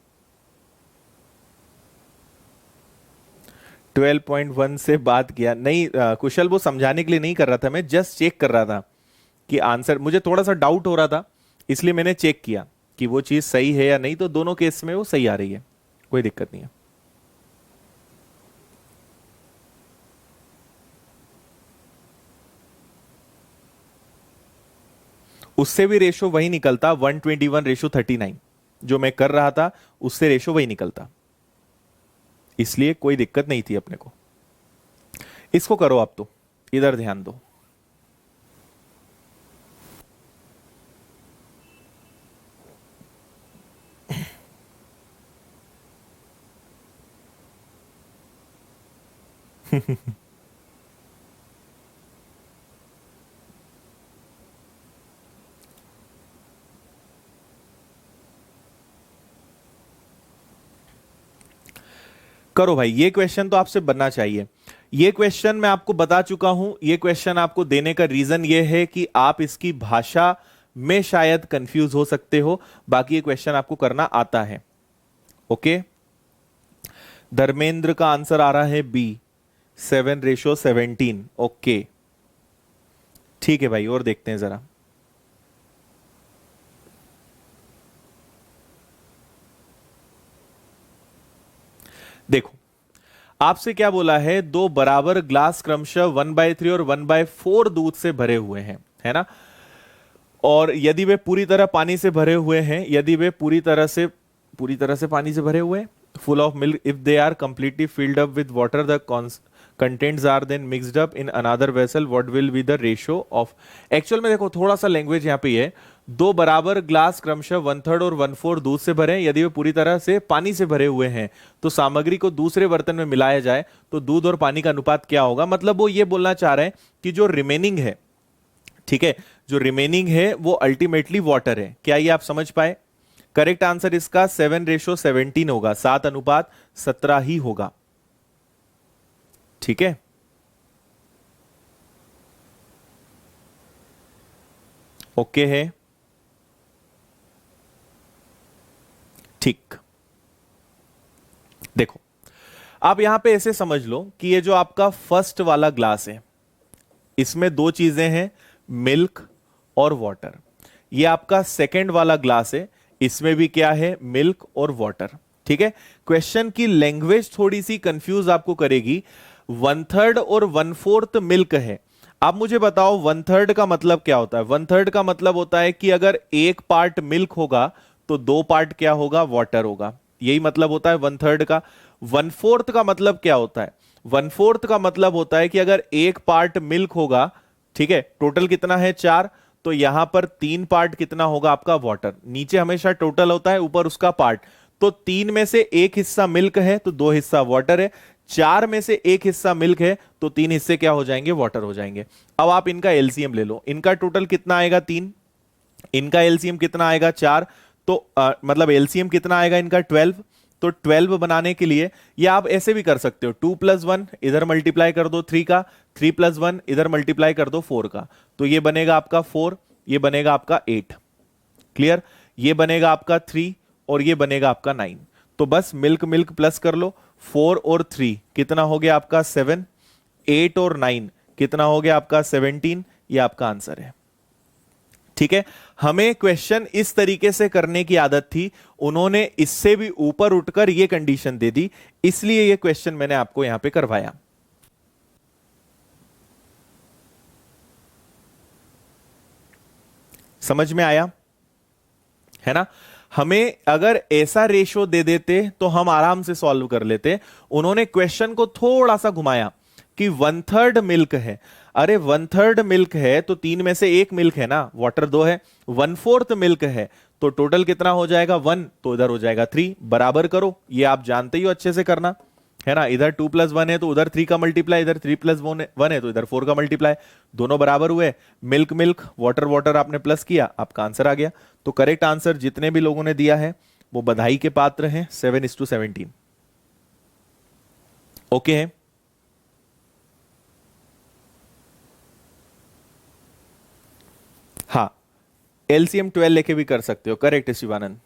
[SPEAKER 1] 12.1 से बात किया नहीं कुशल, वो समझाने के लिए नहीं कर रहा था, मैं जस्ट चेक कर रहा था कि आंसर, मुझे थोड़ा सा डाउट हो रहा था, इसलिए मैंने चेक किया कि वो चीज सही है या नहीं। तो दोनों केस में वो सही आ रही है, कोई दिक्कत नहीं है। उससे भी रेशो वही निकलता, 121:39, जो मैं कर रहा था उससे रेशो वही निकलता, इसलिए कोई दिक्कत नहीं थी अपने को। इसको करो आप, तो इधर ध्यान दो। करो भाई, ये क्वेश्चन तो आपसे बनना चाहिए। ये क्वेश्चन मैं आपको बता चुका हूं, ये क्वेश्चन आपको देने का रीजन ये है कि आप इसकी भाषा में शायद कंफ्यूज हो सकते हो, बाकी ये क्वेश्चन आपको करना आता है। ओके, धर्मेंद्र का आंसर आ रहा है बी, 7:17। ओके ठीक है भाई, और देखते हैं जरा। देखो आपसे क्या बोला है, दो बराबर ग्लास क्रमशः 1/3 और 1/4 दूध से भरे हुए हैं, है ना। और यदि वे पूरी तरह पानी से भरे हुए हैं, यदि वे पूरी तरह से पानी से भरे हुए हैं, full of milk, if they are completely filled up with water, the contents are then mixed up in another vessel, what will be the ratio of. Actual में देखो थोड़ा सा लैंग्वेज यहाँ पे है, दो बराबर ग्लास क्रमशः 1/3 और 1/4 दूध से भरे हैं, यदि वे पूरी तरह से पानी से भरे हुए हैं तो सामग्री को दूसरे बर्तन में मिलाया जाए तो दूध और पानी का अनुपात क्या होगा। मतलब वो ये बोलना चाह रहे हैं कि जो रिमेनिंग है, ठीक है, जो रिमेनिंग है वो अल्टीमेटली वाटर है। क्या ये आप समझ पाए? करेक्ट आंसर इसका 7:17 होगा, 7:17 ही होगा। ठीक है, ओके है, ठीक। देखो आप यहां पे ऐसे समझ लो कि ये जो आपका फर्स्ट वाला ग्लास है, इसमें दो चीजें हैं, मिल्क और वाटर। ये आपका सेकंड वाला ग्लास है, इसमें भी क्या है, मिल्क और वाटर। ठीक है, क्वेश्चन की लैंग्वेज थोड़ी सी कंफ्यूज आपको करेगी। 1/3 और 1/4 मिल्क है। आप मुझे बताओ 1/3 का मतलब क्या होता है? 1/3 का मतलब होता है कि अगर एक पार्ट मिल्क होगा तो दो पार्ट क्या होगा, वाटर होगा। यही मतलब होता है 1/3 का। 1/4 का मतलब क्या होता है? 1/4 का मतलब होता है कि अगर एक पार्ट मिल्क होगा, ठीक है, टोटल कितना है, 4, तो यहां पर 3 पार्ट कितना होगा आपका, वाटर। नीचे हमेशा टोटल होता है, ऊपर उसका पार्ट। तो 3 में से एक हिस्सा मिल्क है तो 2 हिस्सा वाटर है, 4 में से एक हिस्सा मिल्क है तो 3 हिस्से क्या हो जाएंगे, वाटर हो जाएंगे। अब आप इनका एलसीएम ले लो, इनका टोटल कितना आएगा, 3, इनका एलसीएम कितना आएगा, 4, तो मतलब एलसीएम कितना आएगा इनका, 12। तो 12 बनाने के लिए या आप ऐसे भी कर सकते हो, 2 + 1 इधर मल्टीप्लाई कर दो 3 का, 3 + 1 इधर मल्टीप्लाई कर दो 4 का, तो ये बनेगा आपका 4, ये बनेगा आपका 8। क्लियर? ये बनेगा आपका 3 और ये बनेगा आपका 9। तो बस मिल्क मिल्क प्लस कर लो, 4 और 3 कितना हो गया आपका 7, 8 और 9 कितना हो गया आपका 17। ये आपका आंसर है। ठीक है, हमें क्वेश्चन इस तरीके से करने की आदत थी, उन्होंने इससे भी ऊपर उठकर यह कंडीशन दे दी, इसलिए यह क्वेश्चन मैंने आपको यहां पे करवाया। समझ में आया है ना? हमें अगर ऐसा रेशो दे देते तो हम आराम से सॉल्व कर लेते। उन्होंने क्वेश्चन को थोड़ा सा घुमाया कि 1/3 मिल्क है। अरे 1/3 मिल्क है तो 3 में से एक मिल्क है ना, वाटर 2 है। 1/4 मिल्क है तो टोटल कितना हो जाएगा, 1, तो इधर हो जाएगा 3। बराबर करो, ये आप जानते ही हो अच्छे से करना, है ना। इधर 2 + 1 है तो उधर 3 का मल्टीप्लाई, इधर 3 + 1 है तो इधर 4 का मल्टीप्लाई, दोनों बराबर हुए। मिल्क मिल्क, वाटर वाटर आपने प्लस किया, आपका आंसर आ गया। तो करेक्ट आंसर जितने भी लोगों ने दिया है वो बधाई के पात्र हैं। 7:17 ओके है। हाँ, एलसीएम 12 लेके भी कर सकते हो। करेक्ट है Shivanand.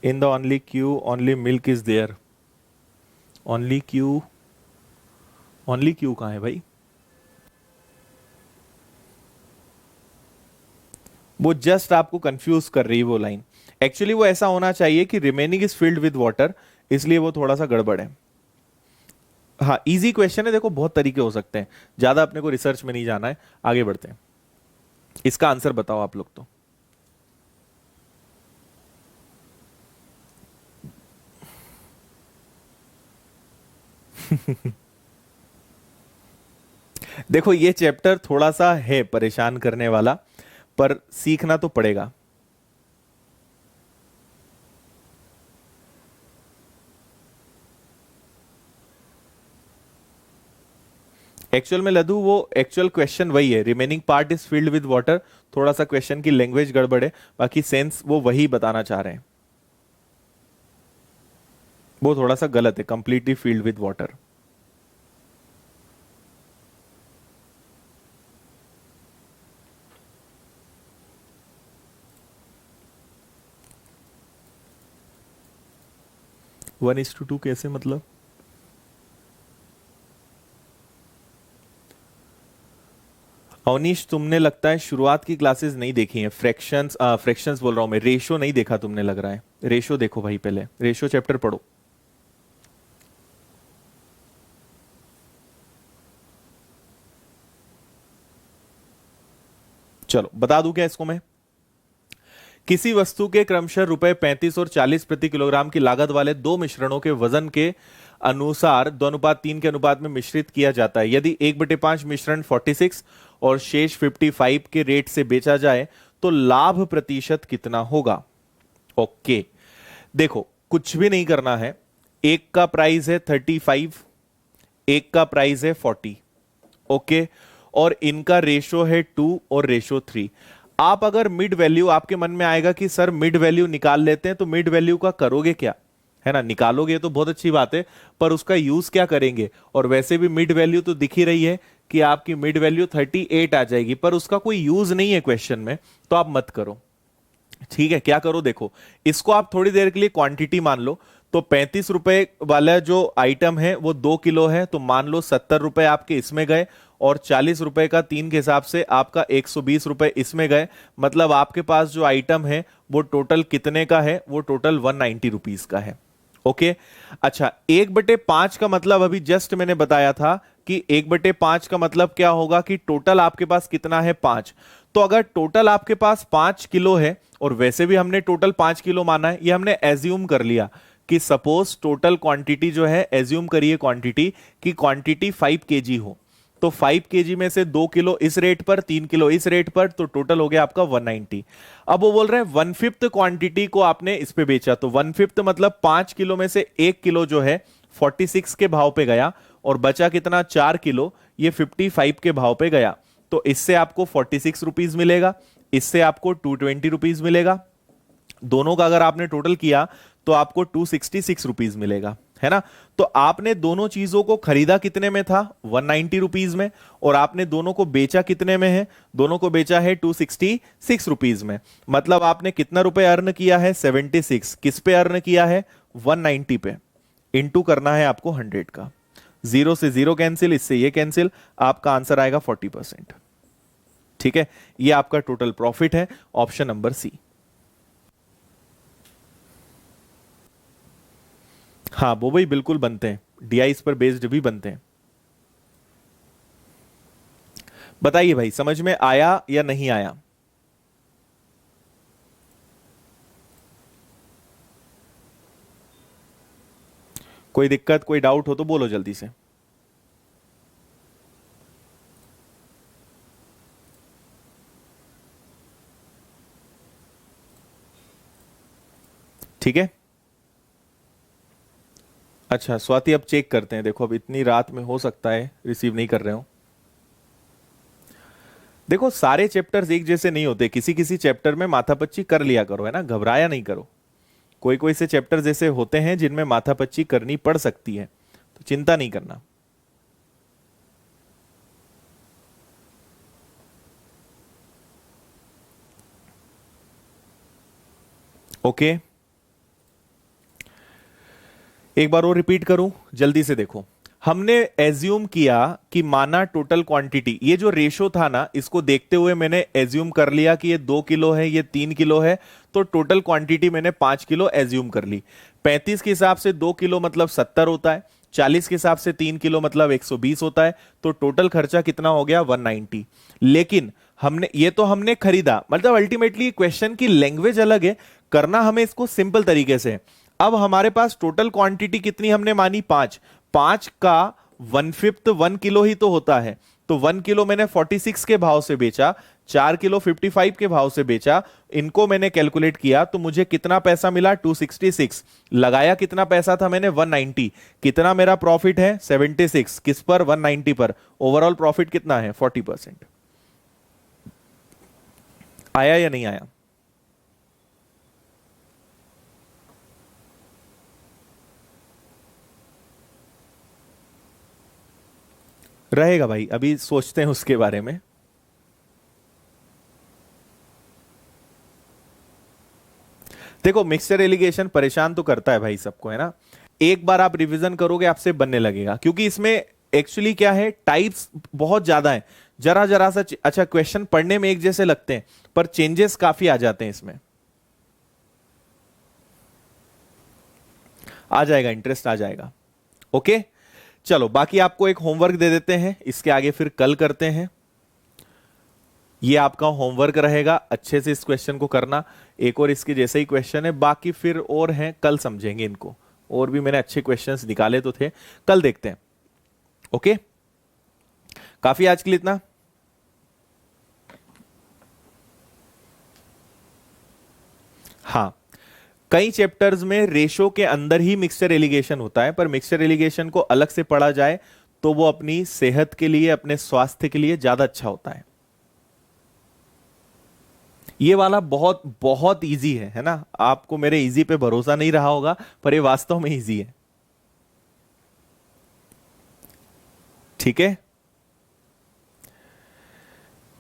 [SPEAKER 1] In the only Q only milk is there. Only Q, only Q कहां है भाई? वो जस्ट आपको कंफ्यूज कर रही है वो लाइन। एक्चुअली वो ऐसा होना चाहिए कि remaining is filled with water, इसलिए वो थोड़ा सा गड़बड़ है। हाँ, इजी क्वेश्चन है। देखो बहुत तरीके हो सकते हैं, ज्यादा अपने को रिसर्च में नहीं जाना है। आगे बढ़ते हैं। इसका आंसर बताओ आप लोग तो। देखो ये चैप्टर थोड़ा सा है परेशान करने वाला, पर सीखना तो पड़ेगा। एक्चुअल में लदू वो एक्चुअल क्वेश्चन वही है, remaining part is filled with water. थोड़ा सा क्वेश्चन की लैंग्वेज गड़बड़ है, बाकी सेंस वो वही बताना चाह रहे हैं। वो थोड़ा सा गलत है, completely filled with water. One is to two कैसे मतलब? अवनीश तुमने लगता है शुरुआत की क्लासेस नहीं देखी हैं। फ्रैक्शंस फ्रैक्शंस बोल रहा हूं मैं, रेशो नहीं देखा तुमने लग रहा है। रेशो देखो भाई, पहले रेशो चैप्टर पढ़ो। चलो बता दूं क्या इसको मैं। किसी वस्तु के क्रमशः रुपए 35 और 40 प्रति किलोग्राम की लागत वाले दो मिश्रणों के वजन के अनुसार 2:3 के अनुपात में मिश्रित किया जाता है। यदि 1/5 मिश्रण 46 और शेष 55 के रेट से बेचा जाए तो लाभ प्रतिशत कितना होगा? ओके, देखो कुछ भी नहीं करना है। एक का प्राइस है 35, एक का प्राइस है 40। ओके, और इनका रेशो है 2 और रेशो 3। आप अगर मिड वैल्यू, आपके मन में आएगा कि सर मिड वैल्यू निकाल लेते हैं, तो मिड वैल्यू का करोगे क्या? है ना, निकालोगे तो बहुत अच्छी बात है, पर उसका यूज क्या करेंगे? और वैसे भी मिड वैल्यू तो दिख ही रही है कि आपकी मिड वैल्यू 38 आ जाएगी, पर उसका कोई यूज नहीं है क्वेश्चन में, तो आप मत करो। ठीक है, क्या करो देखो, इसको आप थोड़ी देर के लिए क्वांटिटी मान लो। तो 35 रुपए वाला जो आइटम है वो 2 किलो है, तो मान लो 70 रुपए आपके इसमें गए, और 40 रुपए का 3 के हिसाब से आपका 120 रुपए इसमें गए। मतलब आपके पास जो आइटम है वो टोटल कितने का है? वो टोटल 190 रुपीज का है। ओके, अच्छा 1/5 का मतलब अभी जस्ट मैंने बताया था कि 1/5 का मतलब क्या होगा कि टोटल आपके पास कितना है? 5। तो अगर टोटल आपके पास 5 किलो है, और वैसे भी हमने टोटल 5 किलो माना है, ये हमने एज्यूम कर लिया कि सपोज टोटल क्वांटिटी जो है, एज्यूम करिए क्वांटिटी की क्वांटिटी 5 kg हो, तो 5 kg में से 2 किलो इस रेट पर, 3 किलो इस रेट पर, तो टोटल हो गया आपका 190। अब वो बोल रहे हैं 1/5 क्वांटिटी को आपने इस पे बेचा, तो 1/5 मतलब 5 किलो में से 1 किलो जो है 46 के भाव पे गया, और बचा कितना? 4 किलो, ये 55 के भाव पे गया। तो इससे आपको 46 रुपीज मिलेगा, इससे आपको 220 रुपीज मिलेगा। दोनों का अगर आपने टोटल किया तो आपको 266 रुपीज मिलेगा, है ना। तो आपने दोनों चीजों को खरीदा कितने में था? 190 रुपीज में। और आपने दोनों को बेचा कितने में है? दोनों को बेचा है 266 रुपीज में। मतलब आपने कितना रुपए अर्न किया है? 76। किस पे अर्न किया है? 190 पे। इंटू करना है आपको 100 का। 0 से 0 कैंसिल, इससे ये कैंसिल, आपका आंसर आएगा 40%। ठीक है, ये आपका टोटल प्रॉफिट है, ऑप्शन नंबर सी। हाँ वो भाई बिल्कुल बनते हैं, डीआई इस पर बेस्ड भी बनते हैं। बताइए भाई, समझ में आया या नहीं आया? कोई दिक्कत, कोई डाउट हो तो बोलो जल्दी से। ठीक है, अच्छा स्वाति अब चेक करते हैं। देखो अब इतनी रात में हो सकता है रिसीव नहीं कर रहे हो। देखो सारे चैप्टर्स एक जैसे नहीं होते, किसी किसी चैप्टर में माथापच्ची कर लिया करो, है ना, घबराया नहीं करो। कोई कोई से चैप्टर जैसे होते हैं जिनमें माथापच्ची करनी पड़ सकती है, तो चिंता नहीं करना। ओके, एक बार और रिपीट करूं, जल्दी से देखो। हमने एज्यूम किया कि माना टोटल क्वांटिटी, ये जो रेशो था ना, इसको देखते हुए मैंने एज्यूम कर लिया कि ये 2 किलो है, ये 3 किलो है, तो टोटल क्वांटिटी मैंने 5 किलो एज्यूम कर ली। 35 के हिसाब से 2 किलो मतलब 70 होता है, 40 के हिसाब से 3 किलो मतलब 120 होता है, तो टोटल खर्चा कितना हो गया 190। लेकिन हमने खरीदा, मतलब अल्टीमेटली क्वेश्चन की लैंग्वेज अलग है, करना हमें इसको सिंपल तरीके से। अब हमारे पास टोटल क्वांटिटी कितनी हमने मानी 5, 5 का 1/5 1 किलो ही तो होता है, तो 1 किलो मैंने 46 के भाव से बेचा, 4 किलो 55 के भाव से बेचा, इनको मैंने कैलकुलेट किया तो मुझे कितना पैसा मिला 266। लगाया कितना पैसा था मैंने 190, कितना मेरा प्रॉफिट है 76, किस पर 190 पर, ओवरऑल प्रॉफिट कितना है 40%। आया या नहीं आया? रहेगा भाई, अभी सोचते हैं उसके बारे में। देखो मिक्सचर एलिगेशन परेशान तो करता है भाई सबको, है ना। एक बार आप रिवीजन करोगे आपसे बनने लगेगा, क्योंकि इसमें एक्चुअली क्या है, टाइप्स बहुत ज्यादा है। जरा जरा सा अच्छा क्वेश्चन पढ़ने में एक जैसे लगते हैं, पर चेंजेस काफी आ जाते हैं इसमें। आ जाएगा, इंटरेस्ट आ जाएगा। ओके, चलो बाकी आपको एक होमवर्क दे देते हैं, इसके आगे फिर कल करते हैं। ये आपका होमवर्क रहेगा, अच्छे से इस क्वेश्चन को करना। एक और इसके जैसे ही क्वेश्चन है, बाकी फिर और हैं, कल समझेंगे इनको। और भी मैंने अच्छे क्वेश्चंस निकाले तो थे, कल देखते हैं। ओके, काफी आज के लिए इतना। हाँ, कई चैप्टर्स में रेशो के अंदर ही मिक्सचर एलिगेशन होता है, पर मिक्सचर एलिगेशन को अलग से पढ़ा जाए तो वो अपनी सेहत के लिए, अपने स्वास्थ्य के लिए ज्यादा अच्छा होता है। ये वाला बहुत बहुत इजी है ना। आपको मेरे इजी पे भरोसा नहीं रहा होगा, पर ये वास्तव में इजी है। ठीक है,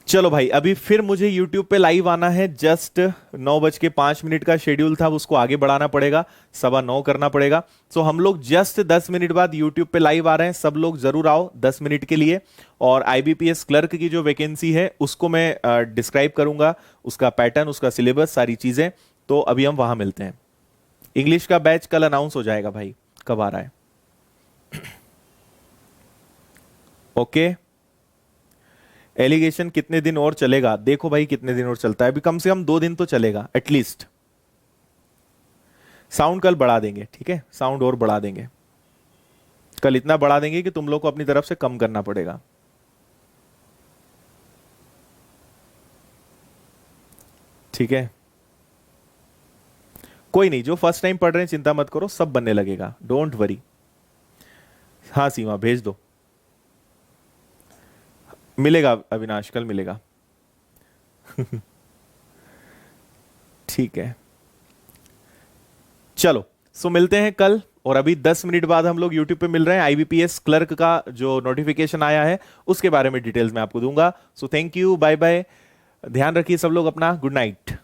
[SPEAKER 1] चलो भाई, अभी फिर मुझे YouTube पे लाइव आना है। जस्ट 9:05 का शेड्यूल था, उसको आगे बढ़ाना पड़ेगा, 9:15 करना पड़ेगा। सो हम लोग जस्ट 10 मिनट बाद YouTube पे लाइव आ रहे हैं, सब लोग जरूर आओ 10 मिनट के लिए। और IBPS क्लर्क की जो वैकेंसी है उसको मैं डिस्क्राइब करूंगा, उसका पैटर्न, उसका सिलेबस, सारी चीजें। तो अभी हम वहां मिलते हैं। इंग्लिश का बैच कल अनाउंस हो जाएगा भाई, कब आ रहा है। ओके, एलिगेशन कितने दिन और चलेगा? देखो भाई कितने दिन और चलता है, अभी कम से कम 2 दिन तो चलेगा एटलीस्ट। साउंड कल बढ़ा देंगे, ठीक है, साउंड और बढ़ा देंगे कल, इतना बढ़ा देंगे कि तुम लोग को अपनी तरफ से कम करना पड़ेगा। ठीक है, कोई नहीं, जो फर्स्ट टाइम पढ़ रहे हैं चिंता मत करो, सब बनने लगेगा, डोंट वरी। हाँ सीमा भेज दो, मिलेगा अविनाश, कल मिलेगा। ठीक है, चलो सो मिलते हैं कल। और अभी 10 मिनट बाद हम लोग YouTube पे मिल रहे हैं। IBPS क्लर्क का जो नोटिफिकेशन आया है उसके बारे में डिटेल्स मैं आपको दूंगा। So thank you, bye bye, ध्यान रखिए सब लोग अपना, गुड नाइट।